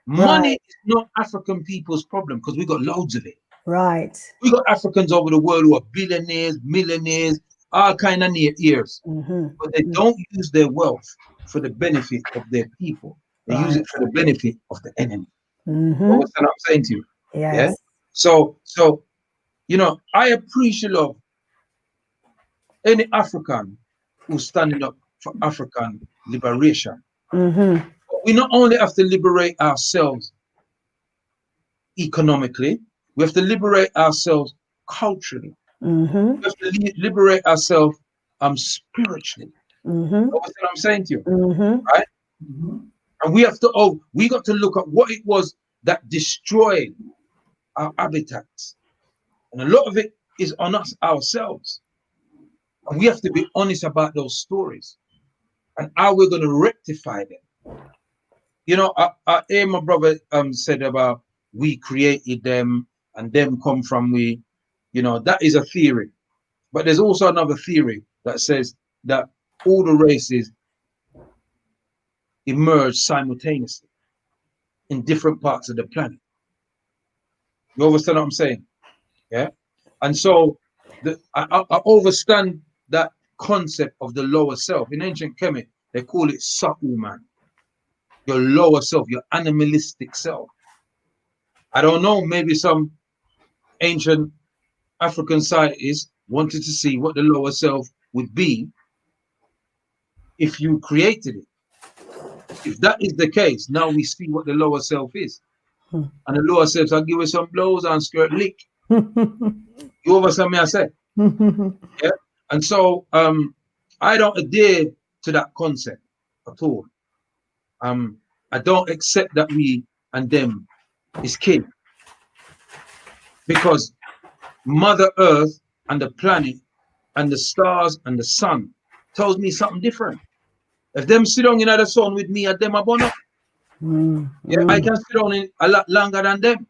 Money is not African people's problem because we got loads of it. Right. We got Africans over the world who are billionaires, millionaires, all kind of ears. But they don't use their wealth for the benefit of their people. They use it for the benefit of the enemy. What's what I'm saying to you? Yes. Yeah. So you know, I appreciate love any African who's standing up for African liberation. But we not only have to liberate ourselves economically, we have to liberate ourselves culturally. We have to liberate ourselves spiritually. That's what I'm saying to you, right? And we have to we got to look at what it was that destroyed our habitats, and a lot of it is on us ourselves. And we have to be honest about those stories and how we're going to rectify them. You know, I hear my brother said about we created them and them come from we. You know, that is a theory. But there's also another theory that says that all the races emerge simultaneously in different parts of the planet. You understand what I'm saying? Yeah. And so I understand that concept of the lower self. In ancient Kemet, they call it Sa'uman, your lower self, your animalistic self. I don't know, maybe some ancient African scientists wanted to see what the lower self would be if you created it. If that is the case, now we see what the lower self is. And the lower self, I'll give you some blows and skirt lick. You understand me, I said? Yeah. And so I don't adhere to that concept at all. I don't accept that we and them is kin. Because Mother Earth and the planet and the stars and the sun tells me something different. If them sit down in the sun with me at them above, yeah, I can sit down in a lot longer than them.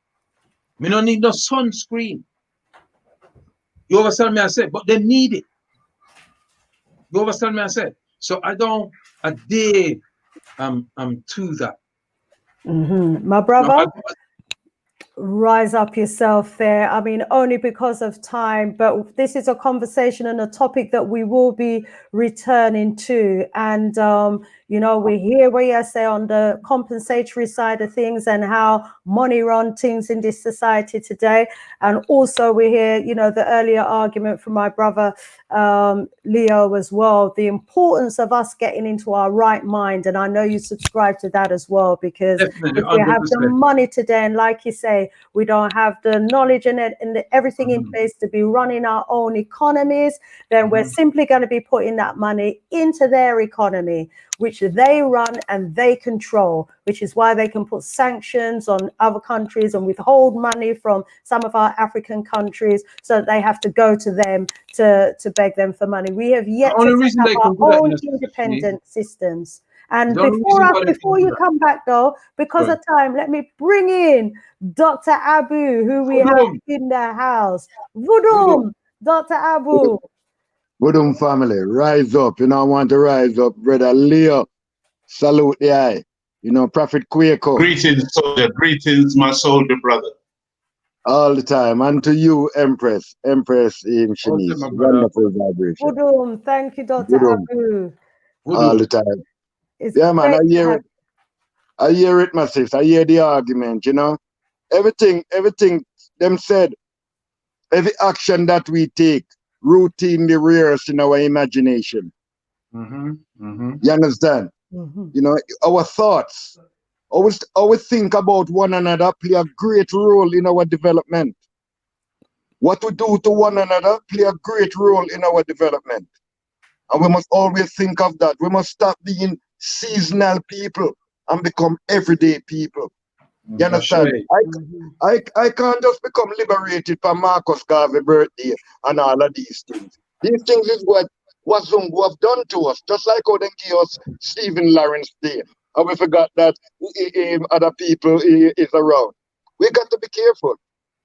Me don't need no sunscreen. You understand me, I said? But they need it. You understand me, I said? So I don't adhere to that. My brother, rise up yourself there. I mean, only because of time, but this is a conversation and a topic that we will be returning to. And you know, we hear what you say on the compensatory side of things and how money run things in this society today. And also we hear, you know, the earlier argument from my brother Leo as well, the importance of us getting into our right mind. And I know you subscribe to that as well, because definitely, if we have the money today, and like you say, we don't have the knowledge and everything in place to be running our own economies, then we're simply going to be putting that money into their economy, which they run and they control, which is why they can put sanctions on other countries and withhold money from some of our African countries, so that they have to go to them to beg them for money. We have yet to set up our own independent systems. And before you come back though, because of time, let me bring in Dr. Abu, who we have in the house. Vudum, Dr. Abu. Vudum family, rise up. You know, I want to rise up. Brother Leo, salute the eye. You know, Prophet Kwaku. Greetings, soldier. Greetings, my soldier brother. All the time. And to you, Empress Shanice. Wonderful vibration. Vudum, thank you, Dr. Abu. All the time. It's man, I hear it. I hear it, my sis. I hear the argument, you know. Everything them said, every action that we take routinely rears in our imagination. You understand? You know, our thoughts, always think about one another, play a great role in our development. What we do to one another play a great role in our development. And we must always think of that. We must stop being seasonal people and become everyday people. You understand? I can't just become liberated for Marcus Garvey birthday and all of these things. These things is what Zungu have done to us, just like how they gave us Stephen Lawrence Day. And we forgot that other people is around. We got to be careful,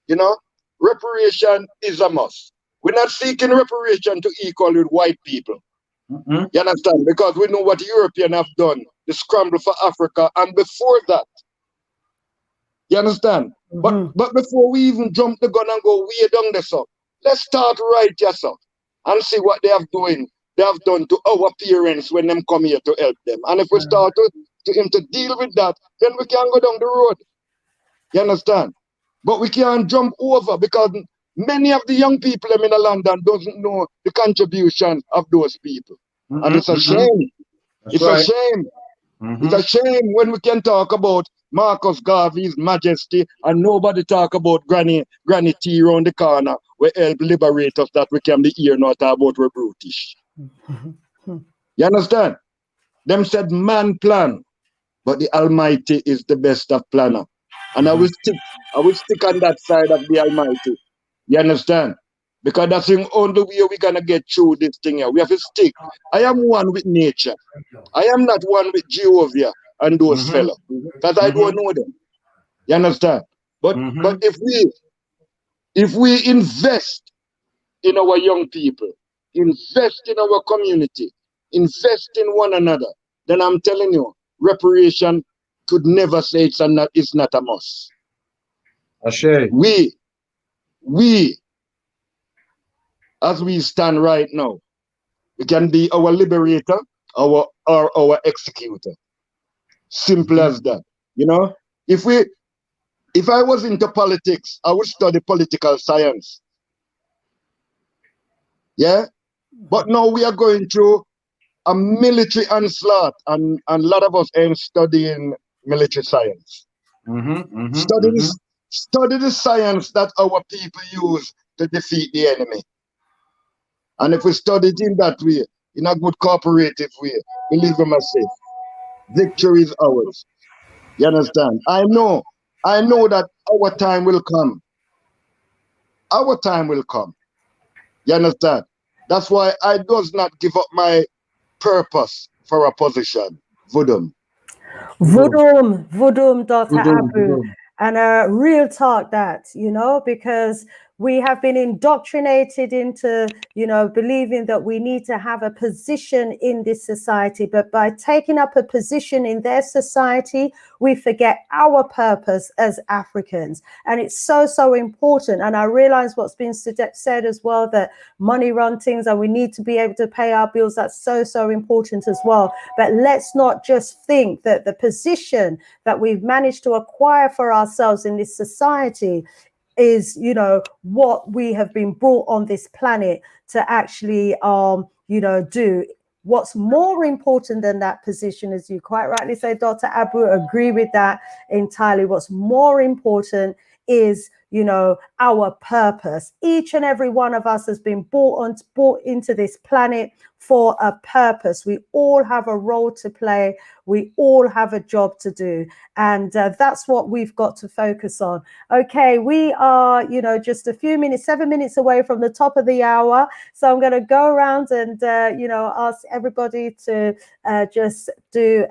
you know? Reparation is a must. We're not seeking reparation to equal with white people. You understand? Because we know what Europeans have done, the scramble for Africa, and before that. You understand? But before we even jump the gun and go way down the south, let's start right yourself and see what they have done to our parents when them come here to help them. And if we start to deal with that, then we can go down the road. You understand? But we can't jump over because many of the young people in London doesn't know the contribution of those people. And it's a shame. It's a shame. It's a shame when we can talk about Marcus Garvey's majesty and nobody talk about Granny T around the corner where help liberate us that we can be here not talk about we're brutish. You understand? Them said man plan, but the Almighty is the best of planner. And I will stick on that side of the Almighty. You understand? Because that's the only way we're gonna get through this thing here. We have to stick. I am one with nature. I am not one with Jehovah and those fellows. Because I don't know them. You understand? But if we invest in our young people, invest in our community, invest in one another, then I'm telling you, reparation could never say it's not a must. We, as we stand right now, we can be our liberator or our executor. Simple as that. You know, if I was into politics, I would study political science. Yeah? But now we are going through a military onslaught, and a lot of us ain't studying military science. Study the science that our people use to defeat the enemy. And if we study it in that way, in a good cooperative way, believe me, myself, victory is ours. You understand? I know that our time will come. Our time will come. You understand? That's why I does not give up my purpose for a position. Vudum, Dr. Abu. And real talk that, you know, because we have been indoctrinated into, you know, believing that we need to have a position in this society. But by taking up a position in their society, we forget our purpose as Africans. And it's so, so important. And I realize what's been said as well, that money run things and we need to be able to pay our bills. That's so, so important as well. But let's not just think that the position that we've managed to acquire for ourselves in this society is, you know, what we have been brought on this planet to actually, you know, do. What's more important than that position, as you quite rightly say, Dr. Abu, agree with that entirely. What's more important is, you know, our purpose. Each and every one of us has been brought into this planet for a purpose. We all have a role to play. We all have a job to do. And that's what we've got to focus on. Okay, we are, you know, just a few minutes, 7 minutes away from the top of the hour. So I'm going to go around and, you know, ask everybody to just do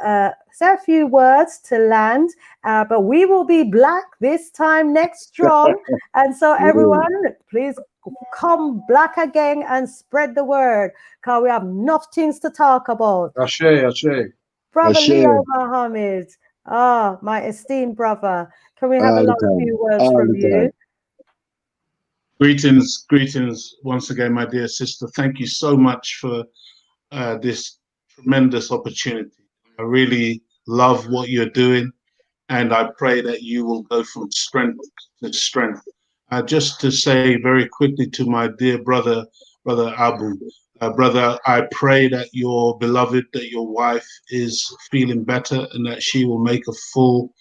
say a few words to land. But we will be black this time next strong. And so everyone, please come black again and spread the word, because we have enough things to talk about. Ashe. Brother Leo Muhammad, my esteemed brother, can we have a few words from you? Greetings once again, my dear sister. Thank you so much for this tremendous opportunity. I really love what you're doing, and I pray that you will go from strength to strength. Just to say very quickly to my dear brother Abu, brother, I pray that your beloved, that your wife is feeling better and that she will make a full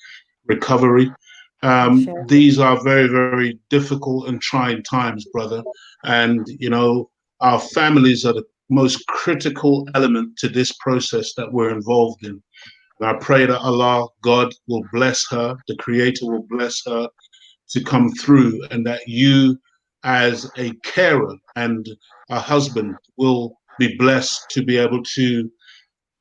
recovery. These are very, very difficult and trying times, brother. And, you know, our families are the most critical element to this process that we're involved in. And I pray that Allah, God, will bless her, the Creator will bless her to come through, and that you, as a carer and a husband, will be blessed to be able to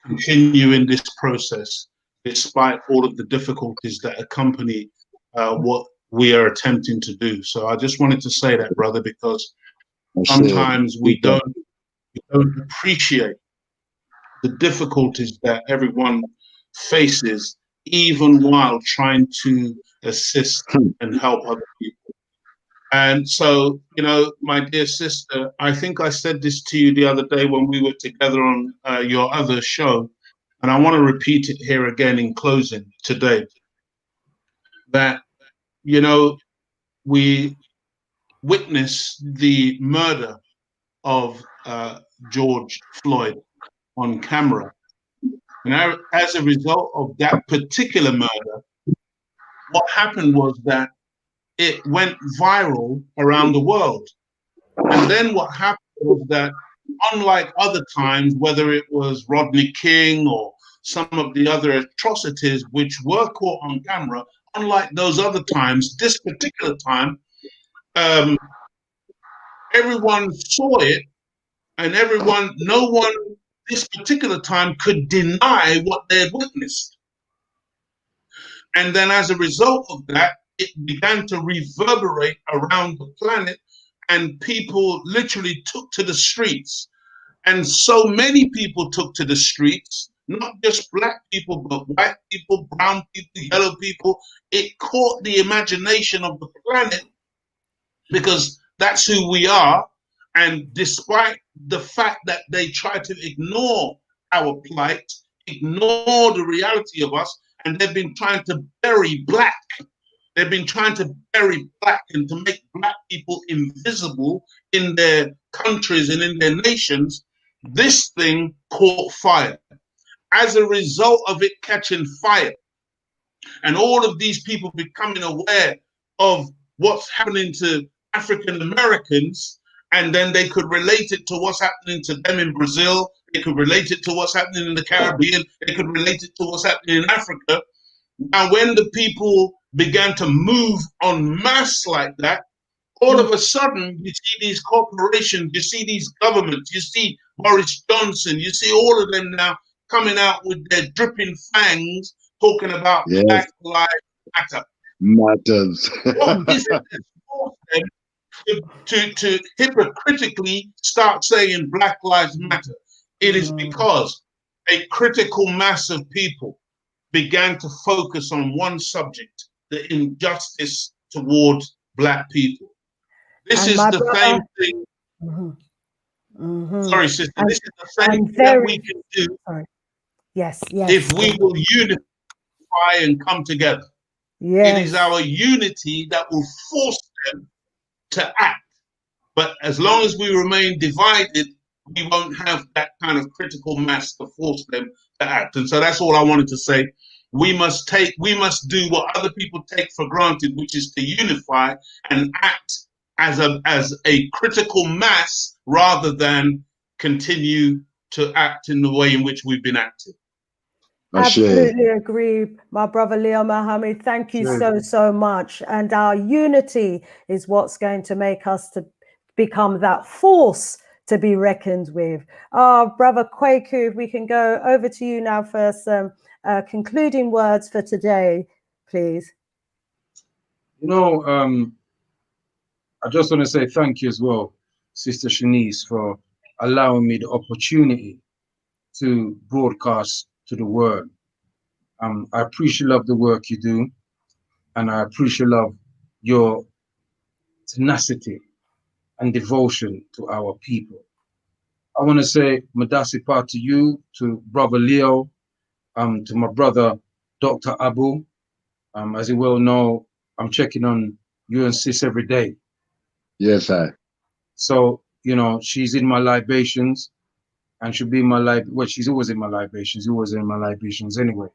continue in this process, despite all of the difficulties that accompany what we are attempting to do. So I just wanted to say that, brother, because sometimes we don't appreciate the difficulties that everyone faces, even while trying to assist and help other people. And so, you know, my dear sister, I think I said this to you the other day when we were together on your other show, and I want to repeat it here again in closing today, that, you know, we witnessed the murder of George Floyd on camera. And as a result of that particular murder, what happened was that it went viral around the world. And then what happened was that, unlike other times, whether it was Rodney King or some of the other atrocities which were caught on camera, unlike those other times, this particular time, everyone saw it, and no one this particular time could deny what they had witnessed. And then as a result of that, it began to reverberate around the planet, and people literally took to the streets. And so many people took to the streets, not just black people, but white people, brown people, yellow people. It caught the imagination of the planet because that's who we are. And despite the fact that they try to ignore our plight, ignore the reality of us, and they've been trying to bury black. They've been trying to bury black and to make black people invisible in their countries and in their nations. This thing caught fire. As a result of it catching fire, and all of these people becoming aware of what's happening to African Americans, and then they could relate it to what's happening to them in Brazil, they could relate it to what's happening in the Caribbean, they could relate it to what's happening in Africa. And when the people began to move en masse like that, all of a sudden, you see these corporations, you see these governments, you see Boris Johnson, you see all of them now coming out with their dripping fangs, talking about Black Lives Matter. Matters. What is it that forced them to hypocritically start saying Black Lives Matter? It is because a critical mass of people began to focus on one subject, the injustice towards black people. This is the same thing. Sorry, sister. This is the same thing that we can do. Yes. If we will unify and come together. It is our unity that will force them to act. But as long as we remain divided, we won't have that kind of critical mass to force them to act. And so that's all I wanted to say. We must do what other people take for granted, which is to unify and act as a critical mass rather than continue to act in the way in which we've been acting. Absolutely agree, my brother Leo Mohammed. Thank you so much. And our unity is what's going to make us to become that force to be reckoned with. Brother Kwaku, if we can go over to you now for some concluding words for today, please. You know, I just want to say thank you as well, Sister Shanice, for allowing me the opportunity to broadcast to the world. I appreciate the work you do, and I appreciate your tenacity and devotion to our people. I want to say Madasipa to you, to Brother Leo, to my brother Dr. Abu. As you well know, I'm checking on you and Sis every day. Yes, sir. So, you know, she's in my libations, and she'll be in my well, she's always in my libations, always in my libations anyway.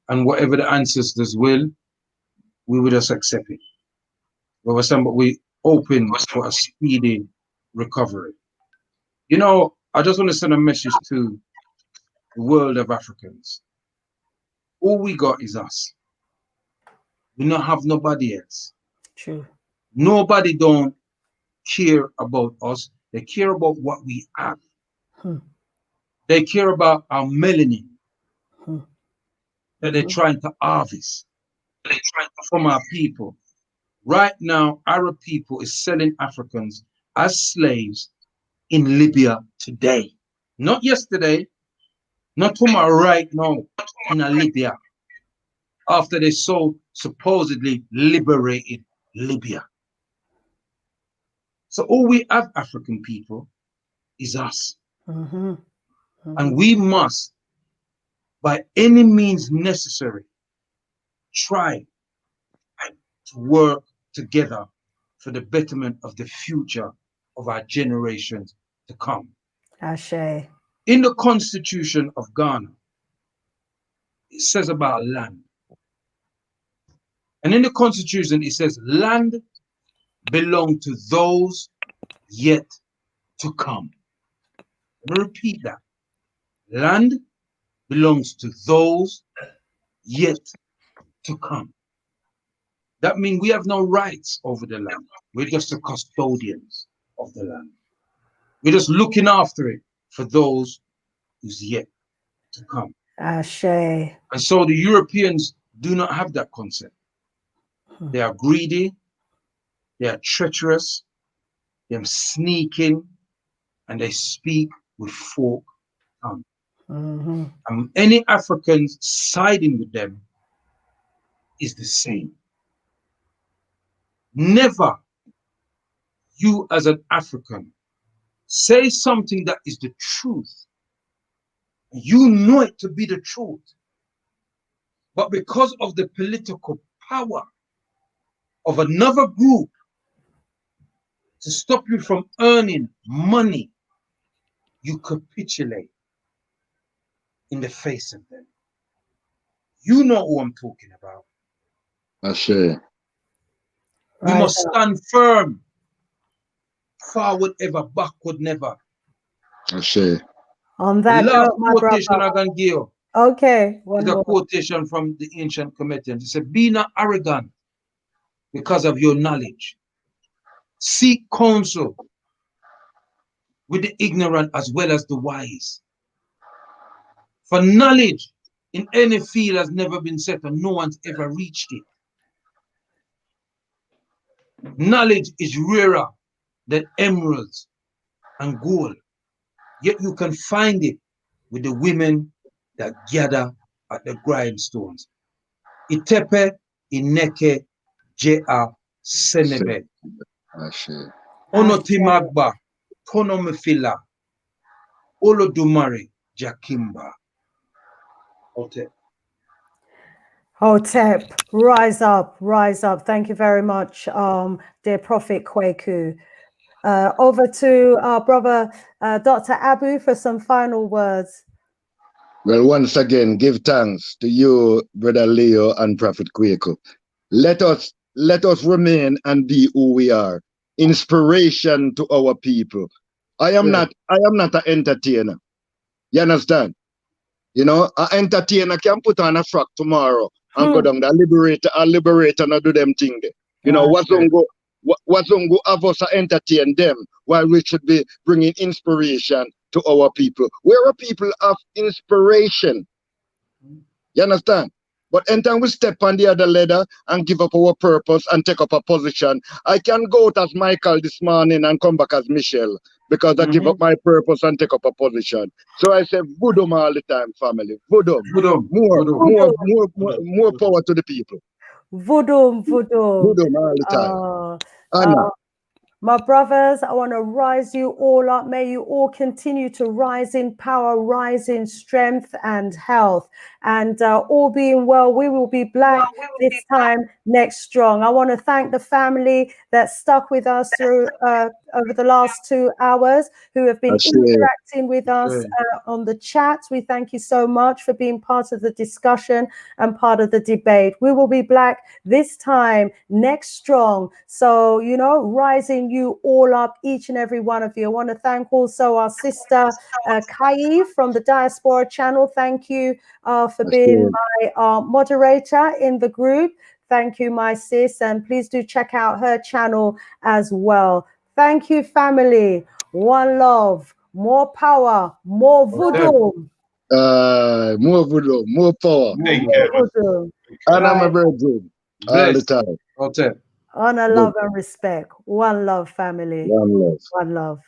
And whatever the ancestors will, we will just accept it. But we open for a speedy recovery. You know, I just want to send a message to the world of Africans. All we got is us. We don't have nobody else. True. Nobody don't care about us. They care about what we have. They care about our melanin that they're trying to harvest from our people. Right now, Arab people is selling Africans as slaves in Libya today. Not yesterday, not tomorrow, right now, in Libya. After they supposedly liberated Libya. So all we have, African people, is us. And we must, by any means necessary, try to work together for the betterment of the future of our generations to come. Ashe. In the Constitution of Ghana, it says about land. And in the Constitution, it says land belongs to those yet to come. Let me repeat that. Land belongs to those yet to come. That means we have no rights over the land. We're just the custodians of the land. We're just looking after it for those who's yet to come. Ashe. And so the Europeans do not have that concept. They are greedy, they are treacherous, they're sneaking, and they speak with forked tongue. And any Africans siding with them is the same. Never you as an African say something that is the truth. You know it to be the truth. But because of the political power of another group to stop you from earning money, you capitulate in the face of them. You know who I'm talking about. Ashe. We must stand firm. Forward ever, backward never. Ashe. On that the last note, my quotation brother. I can give you Okay. is a quotation from the ancient Comedians. It said, be not arrogant because of your knowledge. Seek counsel with the ignorant as well as the wise. For knowledge in any field has never been set and no one's ever reached it. Knowledge is rarer than emeralds and gold, yet you can find it with the women that gather at the grindstones. Itepe, Ineke, Jea, Senebe. Onotimagba, Tonomefila, Olodumare, Jakimba. Hotep, rise up, rise up. Thank you very much, dear Prophet Kwaku. Over to our brother, Dr. Abu, for some final words. Well, once again, give thanks to you, Brother Leo and Prophet Kwaku. Let us remain and be who we are. Inspiration to our people. I am not an entertainer. You understand? You know, an entertainer can put on a frock tomorrow and go down the liberator and do them thing there. You know, what's going to have us entertain them while we should be bringing inspiration to our people. We're a people of inspiration. You understand? But anytime we step on the other ladder and give up our purpose and take up a position, I can go out as Michael this morning and come back as Michelle because I give up my purpose and take up a position. So I say, Voodoo all the time, family. Voodoo. More power to the people. Voodoo. All the time. My brothers, I want to rise you all up. May you all continue to rise in power, rise in strength and health. And all being well, we will be black this time next strong. I want to thank the family that stuck with us through over the last 2 hours, who have been interacting with us on the chat. We thank you so much for being part of the discussion and part of the debate. We will be black this time next strong. So, you know, rise in you all up, each and every one of you. I want to thank also our sister Kai from the Diaspora channel. Thank you for being my moderator in the group. Thank you, my sis, and please do check out her channel as well. Thank you, family. One love, more power, more voodoo. More voodoo, more power. More voodoo. And I'm a virgin all the time. Okay. Honor, love, and respect. One love, family. One love. One love.